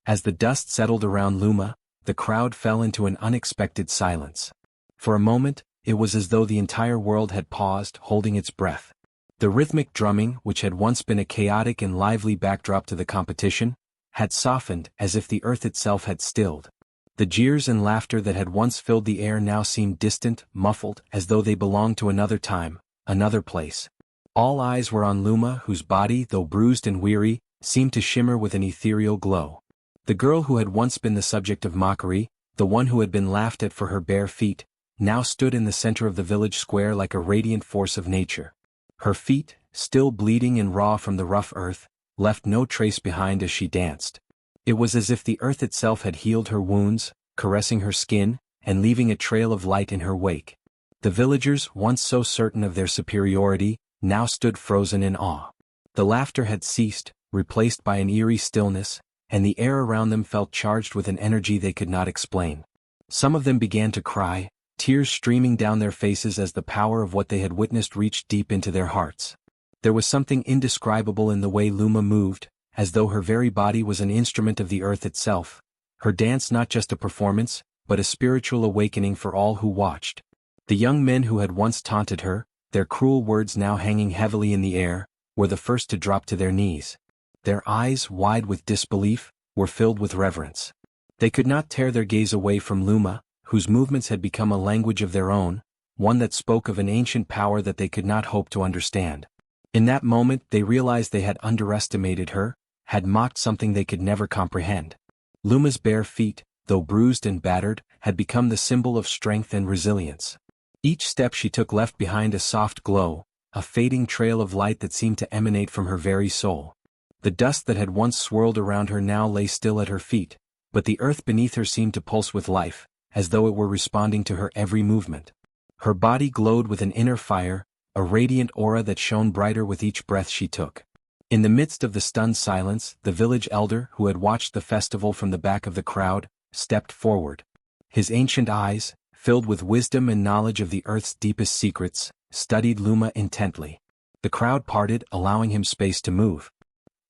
As the dust settled around Luma, the crowd fell into an unexpected silence. For a moment, it was as though the entire world had paused, holding its breath. The rhythmic drumming, which had once been a chaotic and lively backdrop to the competition, had softened as if the earth itself had stilled. The jeers and laughter that had once filled the air now seemed distant, muffled, as though they belonged to another time, another place. All eyes were on Luma, whose body, though bruised and weary, seemed to shimmer with an ethereal glow. The girl who had once been the subject of mockery, the one who had been laughed at for her bare feet, now stood in the center of the village square like a radiant force of nature. Her feet, still bleeding and raw from the rough earth, left no trace behind as she danced. It was as if the earth itself had healed her wounds, caressing her skin, and leaving a trail of light in her wake. The villagers, once so certain of their superiority, now stood frozen in awe. The laughter had ceased, replaced by an eerie stillness, and the air around them felt charged with an energy they could not explain. Some of them began to cry, tears streaming down their faces as the power of what they had witnessed reached deep into their hearts. There was something indescribable in the way Luma moved, as though her very body was an instrument of the earth itself, her dance not just a performance, but a spiritual awakening for all who watched. The young men who had once taunted her, their cruel words now hanging heavily in the air, were the first to drop to their knees. Their eyes, wide with disbelief, were filled with reverence. They could not tear their gaze away from Luma, whose movements had become a language of their own, one that spoke of an ancient power that they could not hope to understand. In that moment they realized they had underestimated her, had mocked something they could never comprehend. Luma's bare feet, though bruised and battered, had become the symbol of strength and resilience. Each step she took left behind a soft glow, a fading trail of light that seemed to emanate from her very soul. The dust that had once swirled around her now lay still at her feet, but the earth beneath her seemed to pulse with life, as though it were responding to her every movement. Her body glowed with an inner fire, a radiant aura that shone brighter with each breath she took. In the midst of the stunned silence, the village elder, who had watched the festival from the back of the crowd, stepped forward. His ancient eyes, filled with wisdom and knowledge of the earth's deepest secrets, studied Luma intently. The crowd parted, allowing him space to move.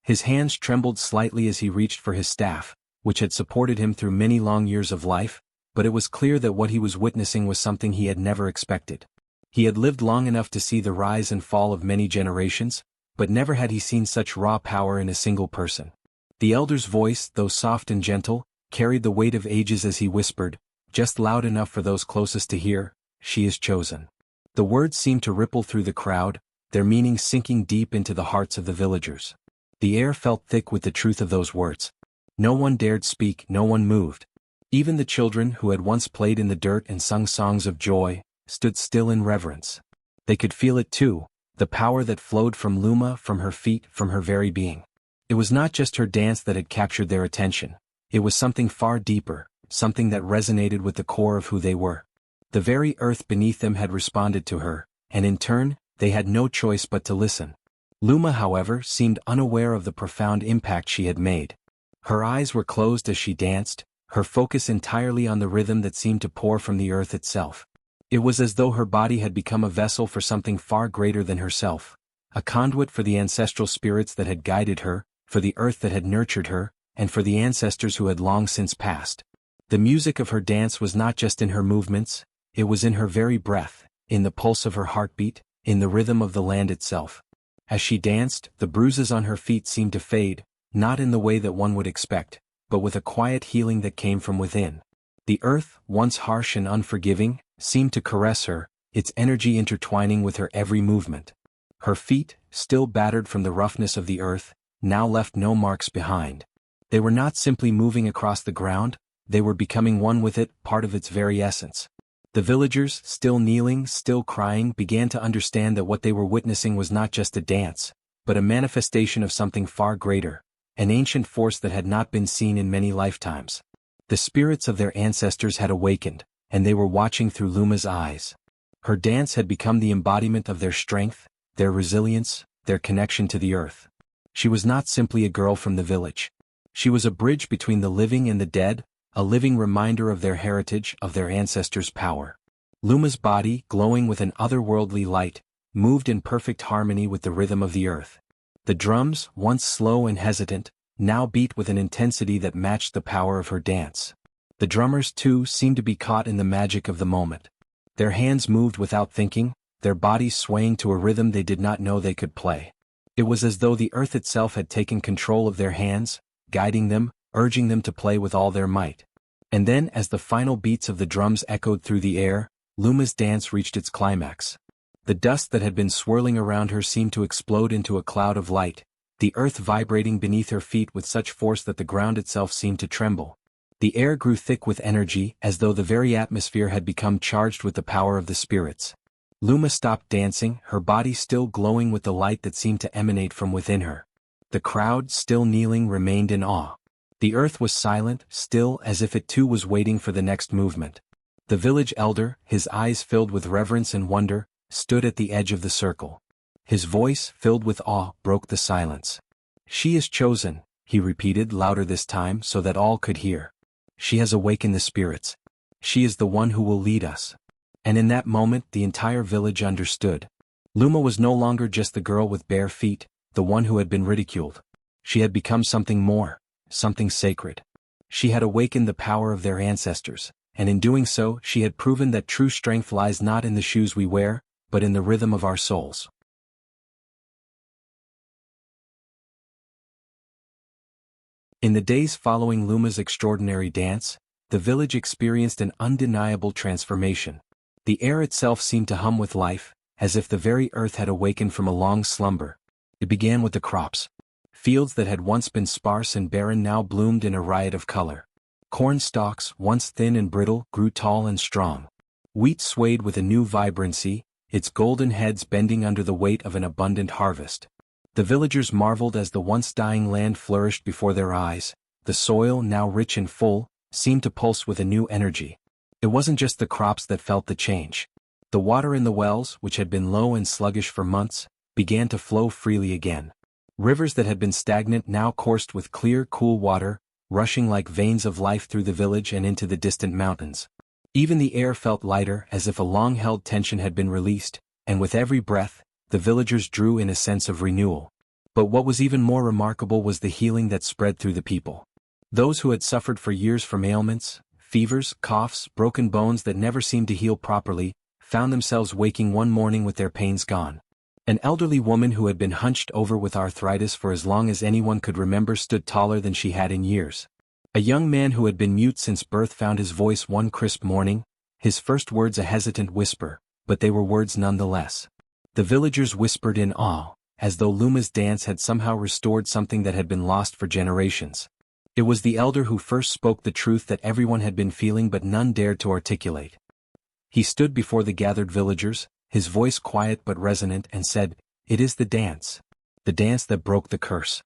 His hands trembled slightly as he reached for his staff, which had supported him through many long years of life, but it was clear that what he was witnessing was something he had never expected. He had lived long enough to see the rise and fall of many generations, but never had he seen such raw power in a single person. The elder's voice, though soft and gentle, carried the weight of ages as he whispered, just loud enough for those closest to hear, "She is chosen." The words seemed to ripple through the crowd, their meaning sinking deep into the hearts of the villagers. The air felt thick with the truth of those words. No one dared speak, no one moved. Even the children who had once played in the dirt and sung songs of joy, stood still in reverence. They could feel it too, the power that flowed from Luma, from her feet, from her very being. It was not just her dance that had captured their attention. It was something far deeper, something that resonated with the core of who they were. The very earth beneath them had responded to her, and in turn, they had no choice but to listen. Luma, however, seemed unaware of the profound impact she had made. Her eyes were closed as she danced, her focus entirely on the rhythm that seemed to pour from the earth itself. It was as though her body had become a vessel for something far greater than herself, a conduit for the ancestral spirits that had guided her, for the earth that had nurtured her, and for the ancestors who had long since passed. The music of her dance was not just in her movements, it was in her very breath, in the pulse of her heartbeat, in the rhythm of the land itself. As she danced, the bruises on her feet seemed to fade, not in the way that one would expect, but with a quiet healing that came from within. The earth, once harsh and unforgiving, seemed to caress her, its energy intertwining with her every movement. Her feet, still battered from the roughness of the earth, now left no marks behind. They were not simply moving across the ground, they were becoming one with it, part of its very essence. The villagers, still kneeling, still crying, began to understand that what they were witnessing was not just a dance, but a manifestation of something far greater, an ancient force that had not been seen in many lifetimes. The spirits of their ancestors had awakened, and they were watching through Luma's eyes. Her dance had become the embodiment of their strength, their resilience, their connection to the earth. She was not simply a girl from the village. She was a bridge between the living and the dead, a living reminder of their heritage, of their ancestors' power. Luma's body, glowing with an otherworldly light, moved in perfect harmony with the rhythm of the earth. The drums, once slow and hesitant, now beat with an intensity that matched the power of her dance. The drummers, too, seemed to be caught in the magic of the moment. Their hands moved without thinking, their bodies swaying to a rhythm they did not know they could play. It was as though the earth itself had taken control of their hands, guiding them, urging them to play with all their might. And then, as the final beats of the drums echoed through the air, Luma's dance reached its climax. The dust that had been swirling around her seemed to explode into a cloud of light, the earth vibrating beneath her feet with such force that the ground itself seemed to tremble. The air grew thick with energy, as though the very atmosphere had become charged with the power of the spirits. Luma stopped dancing, her body still glowing with the light that seemed to emanate from within her. The crowd, still kneeling, remained in awe. The earth was silent, still, as if it too was waiting for the next movement. The village elder, his eyes filled with reverence and wonder, stood at the edge of the circle. His voice, filled with awe, broke the silence. "She is chosen," he repeated louder this time so that all could hear. "She has awakened the spirits. She is the one who will lead us." And in that moment the entire village understood. Luma was no longer just the girl with bare feet, the one who had been ridiculed. She had become something more, something sacred. She had awakened the power of their ancestors, and in doing so she had proven that true strength lies not in the shoes we wear, but in the rhythm of our souls. In the days following Luma's extraordinary dance, the village experienced an undeniable transformation. The air itself seemed to hum with life, as if the very earth had awakened from a long slumber. It began with the crops. Fields that had once been sparse and barren now bloomed in a riot of color. Corn stalks, once thin and brittle, grew tall and strong. Wheat swayed with a new vibrancy, its golden heads bending under the weight of an abundant harvest. The villagers marveled as the once dying land flourished before their eyes. The soil, now rich and full, seemed to pulse with a new energy. It wasn't just the crops that felt the change. The water in the wells, which had been low and sluggish for months, began to flow freely again. Rivers that had been stagnant now coursed with clear, cool water, rushing like veins of life through the village and into the distant mountains. Even the air felt lighter, as if a long-held tension had been released, and with every breath, the villagers drew in a sense of renewal. But what was even more remarkable was the healing that spread through the people. Those who had suffered for years from ailments, fevers, coughs, broken bones that never seemed to heal properly, found themselves waking one morning with their pains gone. An elderly woman who had been hunched over with arthritis for as long as anyone could remember stood taller than she had in years. A young man who had been mute since birth found his voice one crisp morning, his first words a hesitant whisper, but they were words nonetheless. The villagers whispered in awe, as though Luma's dance had somehow restored something that had been lost for generations. It was the elder who first spoke the truth that everyone had been feeling but none dared to articulate. He stood before the gathered villagers, his voice quiet but resonant, and said, "It is the dance that broke the curse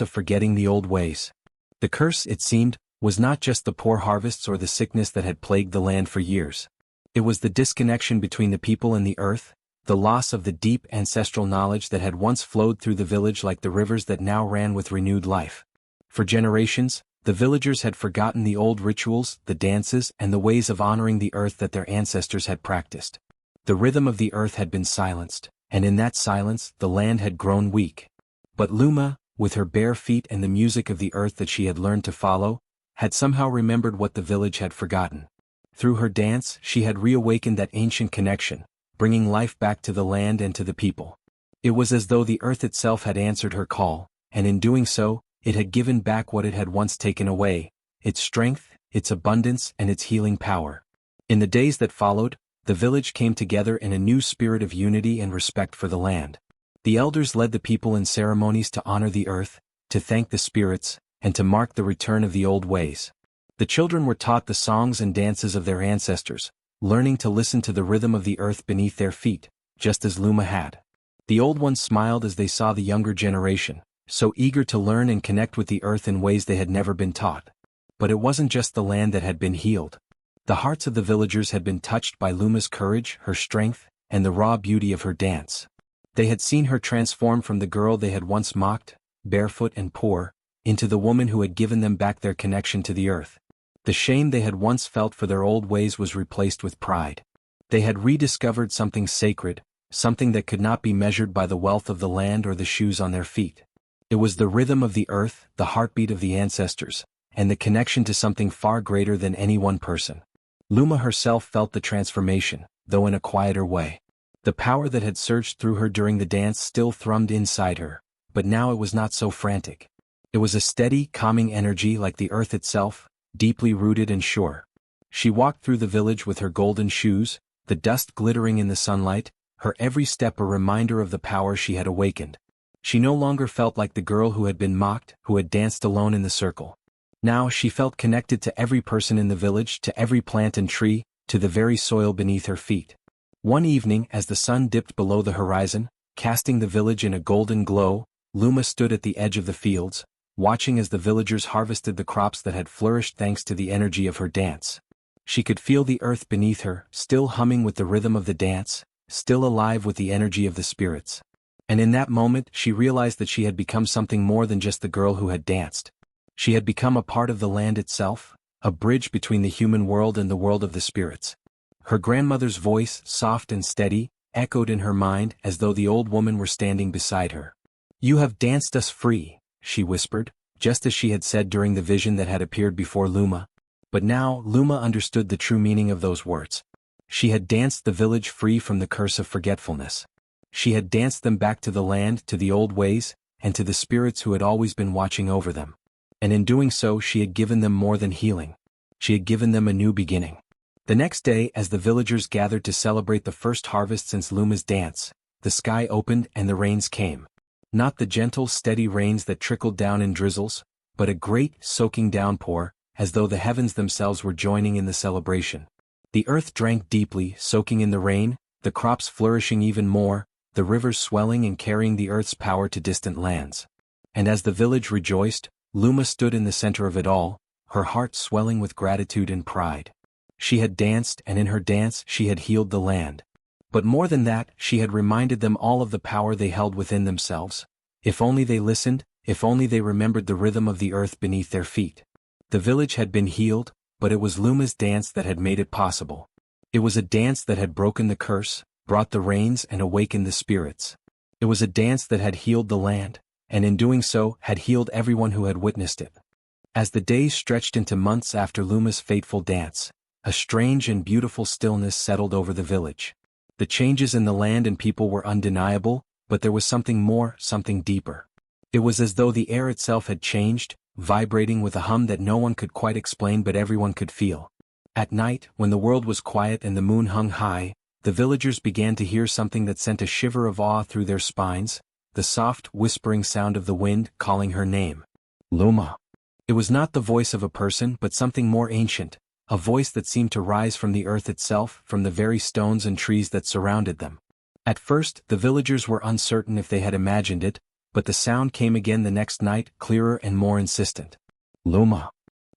of forgetting the old ways." The curse, it seemed, was not just the poor harvests or the sickness that had plagued the land for years. It was the disconnection between the people and the earth, the loss of the deep ancestral knowledge that had once flowed through the village like the rivers that now ran with renewed life. For generations, the villagers had forgotten the old rituals, the dances, and the ways of honoring the earth that their ancestors had practiced. The rhythm of the earth had been silenced, and in that silence the land had grown weak. But Luma, with her bare feet and the music of the earth that she had learned to follow, had somehow remembered what the village had forgotten. Through her dance she had reawakened that ancient connection, bringing life back to the land and to the people. It was as though the earth itself had answered her call, and in doing so, it had given back what it had once taken away, its strength, its abundance, and its healing power. In the days that followed, the village came together in a new spirit of unity and respect for the land. The elders led the people in ceremonies to honor the earth, to thank the spirits, and to mark the return of the old ways. The children were taught the songs and dances of their ancestors, learning to listen to the rhythm of the earth beneath their feet, just as Luma had. The old ones smiled as they saw the younger generation, so eager to learn and connect with the earth in ways they had never been taught. But it wasn't just the land that had been healed. The hearts of the villagers had been touched by Luma's courage, her strength, and the raw beauty of her dance. They had seen her transform from the girl they had once mocked, barefoot and poor, into the woman who had given them back their connection to the earth. The shame they had once felt for their old ways was replaced with pride. They had rediscovered something sacred, something that could not be measured by the wealth of the land or the shoes on their feet. It was the rhythm of the earth, the heartbeat of the ancestors, and the connection to something far greater than any one person. Luma herself felt the transformation, though in a quieter way. The power that had surged through her during the dance still thrummed inside her, but now it was not so frantic. It was a steady, calming energy like the earth itself, deeply rooted and sure. She walked through the village with her golden shoes, the dust glittering in the sunlight, her every step a reminder of the power she had awakened. She no longer felt like the girl who had been mocked, who had danced alone in the circle. Now she felt connected to every person in the village, to every plant and tree, to the very soil beneath her feet. One evening, as the sun dipped below the horizon, casting the village in a golden glow, Luma stood at the edge of the fields, watching as the villagers harvested the crops that had flourished thanks to the energy of her dance. She could feel the earth beneath her, still humming with the rhythm of the dance, still alive with the energy of the spirits. And in that moment she realized that she had become something more than just the girl who had danced. She had become a part of the land itself, a bridge between the human world and the world of the spirits. Her grandmother's voice, soft and steady, echoed in her mind as though the old woman were standing beside her. "You have danced us free," she whispered, just as she had said during the vision that had appeared before Luma. But now Luma understood the true meaning of those words. She had danced the village free from the curse of forgetfulness. She had danced them back to the land, to the old ways, and to the spirits who had always been watching over them. And in doing so she had given them more than healing. She had given them a new beginning. The next day, as the villagers gathered to celebrate the first harvest since Luma's dance, the sky opened and the rains came. Not the gentle, steady rains that trickled down in drizzles, but a great, soaking downpour, as though the heavens themselves were joining in the celebration. The earth drank deeply, soaking in the rain, the crops flourishing even more, the rivers swelling and carrying the earth's power to distant lands. And as the village rejoiced, Luma stood in the center of it all, her heart swelling with gratitude and pride. She had danced, and in her dance she had healed the land. But more than that, she had reminded them all of the power they held within themselves. If only they listened, if only they remembered the rhythm of the earth beneath their feet. The village had been healed, but it was Luma's dance that had made it possible. It was a dance that had broken the curse, brought the rains and awakened the spirits. It was a dance that had healed the land, and in doing so had healed everyone who had witnessed it. As the days stretched into months after Luma's fateful dance, a strange and beautiful stillness settled over the village. The changes in the land and people were undeniable, but there was something more, something deeper. It was as though the air itself had changed, vibrating with a hum that no one could quite explain but everyone could feel. At night, when the world was quiet and the moon hung high, the villagers began to hear something that sent a shiver of awe through their spines, the soft, whispering sound of the wind calling her name. Luma. It was not the voice of a person but something more ancient, a voice that seemed to rise from the earth itself, from the very stones and trees that surrounded them. At first, the villagers were uncertain if they had imagined it, but the sound came again the next night, clearer and more insistent. Luma.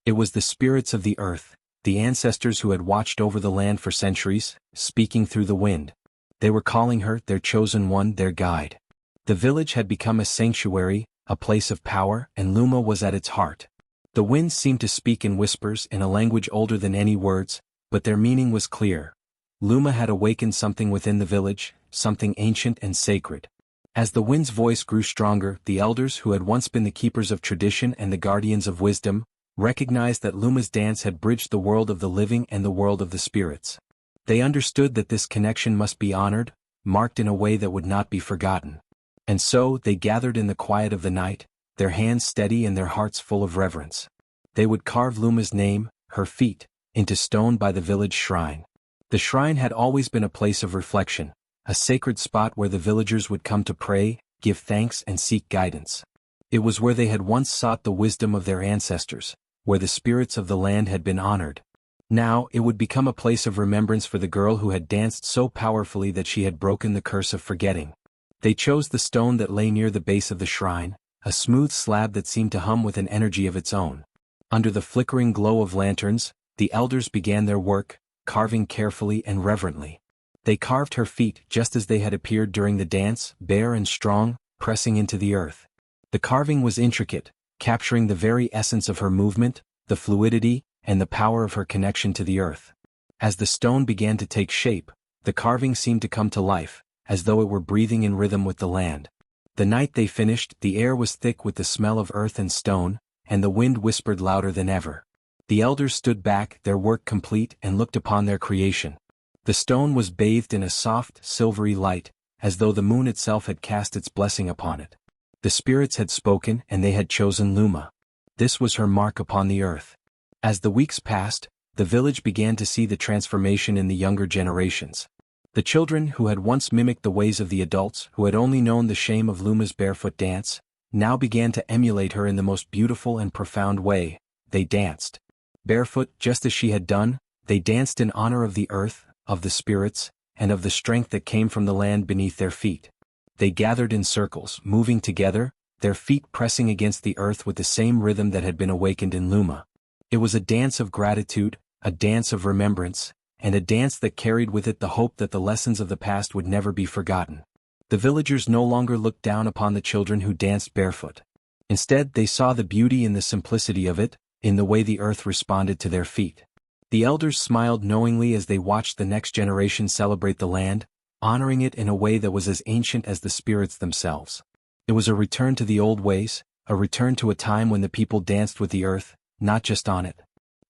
It was the spirits of the earth, the ancestors who had watched over the land for centuries, speaking through the wind. They were calling her their chosen one, their guide. The village had become a sanctuary, a place of power, and Luma was at its heart. The winds seemed to speak in whispers in a language older than any words, but their meaning was clear. Luma had awakened something within the village, something ancient and sacred. As the wind's voice grew stronger, the elders who had once been the keepers of tradition and the guardians of wisdom, recognized that Luma's dance had bridged the world of the living and the world of the spirits. They understood that this connection must be honored, marked in a way that would not be forgotten. And so they gathered in the quiet of the night, their hands steady and their hearts full of reverence. They would carve Luma's name, her feet, into stone by the village shrine. The shrine had always been a place of reflection, a sacred spot where the villagers would come to pray, give thanks and seek guidance. It was where they had once sought the wisdom of their ancestors, where the spirits of the land had been honored. Now it would become a place of remembrance for the girl who had danced so powerfully that she had broken the curse of forgetting. They chose the stone that lay near the base of the shrine, a smooth slab that seemed to hum with an energy of its own. Under the flickering glow of lanterns, the elders began their work, carving carefully and reverently. They carved her feet just as they had appeared during the dance, bare and strong, pressing into the earth. The carving was intricate, capturing the very essence of her movement, the fluidity, and the power of her connection to the earth. As the stone began to take shape, the carving seemed to come to life, as though it were breathing in rhythm with the land. The night they finished, the air was thick with the smell of earth and stone, and the wind whispered louder than ever. The elders stood back, their work complete, and looked upon their creation. The stone was bathed in a soft, silvery light, as though the moon itself had cast its blessing upon it. The spirits had spoken and they had chosen Luma. This was her mark upon the earth. As the weeks passed, the village began to see the transformation in the younger generations. The children who had once mimicked the ways of the adults who had only known the shame of Luma's barefoot dance, now began to emulate her in the most beautiful and profound way. They danced. Barefoot, just as she had done, they danced in honor of the earth, of the spirits, and of the strength that came from the land beneath their feet. They gathered in circles, moving together, their feet pressing against the earth with the same rhythm that had been awakened in Luma. It was a dance of gratitude, a dance of remembrance, and a dance that carried with it the hope that the lessons of the past would never be forgotten. The villagers no longer looked down upon the children who danced barefoot. Instead, they saw the beauty in the simplicity of it, in the way the earth responded to their feet. The elders smiled knowingly as they watched the next generation celebrate the land, honoring it in a way that was as ancient as the spirits themselves. It was a return to the old ways, a return to a time when the people danced with the earth, not just on it.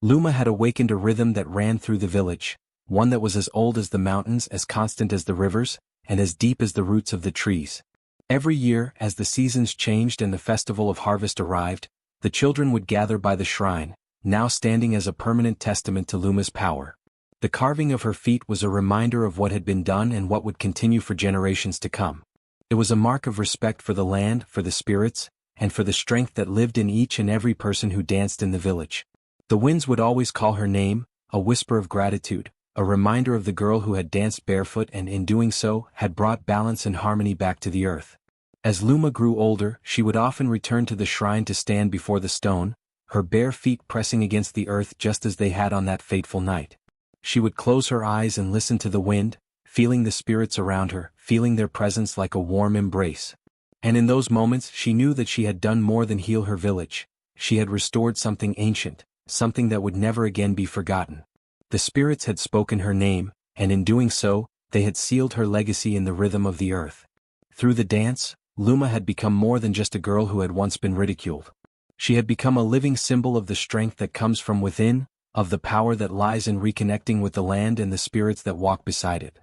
Luma had awakened a rhythm that ran through the village, one that was as old as the mountains, as constant as the rivers, and as deep as the roots of the trees. Every year, as the seasons changed and the festival of harvest arrived, the children would gather by the shrine, now standing as a permanent testament to Luma's power. The carving of her feet was a reminder of what had been done and what would continue for generations to come. It was a mark of respect for the land, for the spirits, and for the strength that lived in each and every person who danced in the village. The winds would always call her name, a whisper of gratitude, a reminder of the girl who had danced barefoot and in doing so had brought balance and harmony back to the earth. As Luma grew older, she would often return to the shrine to stand before the stone, her bare feet pressing against the earth just as they had on that fateful night. She would close her eyes and listen to the wind, feeling the spirits around her, feeling their presence like a warm embrace. And in those moments she knew that she had done more than heal her village. She had restored something ancient, something that would never again be forgotten. The spirits had spoken her name, and in doing so, they had sealed her legacy in the rhythm of the earth. Through the dance, Luma had become more than just a girl who had once been ridiculed. She had become a living symbol of the strength that comes from within, of the power that lies in reconnecting with the land and the spirits that walk beside it.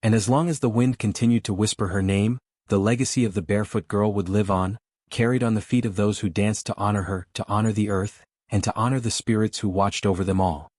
And as long as the wind continued to whisper her name, the legacy of the Barefoot Girl would live on, carried on the feet of those who danced to honor her, to honor the earth, and to honor the spirits who watched over them all.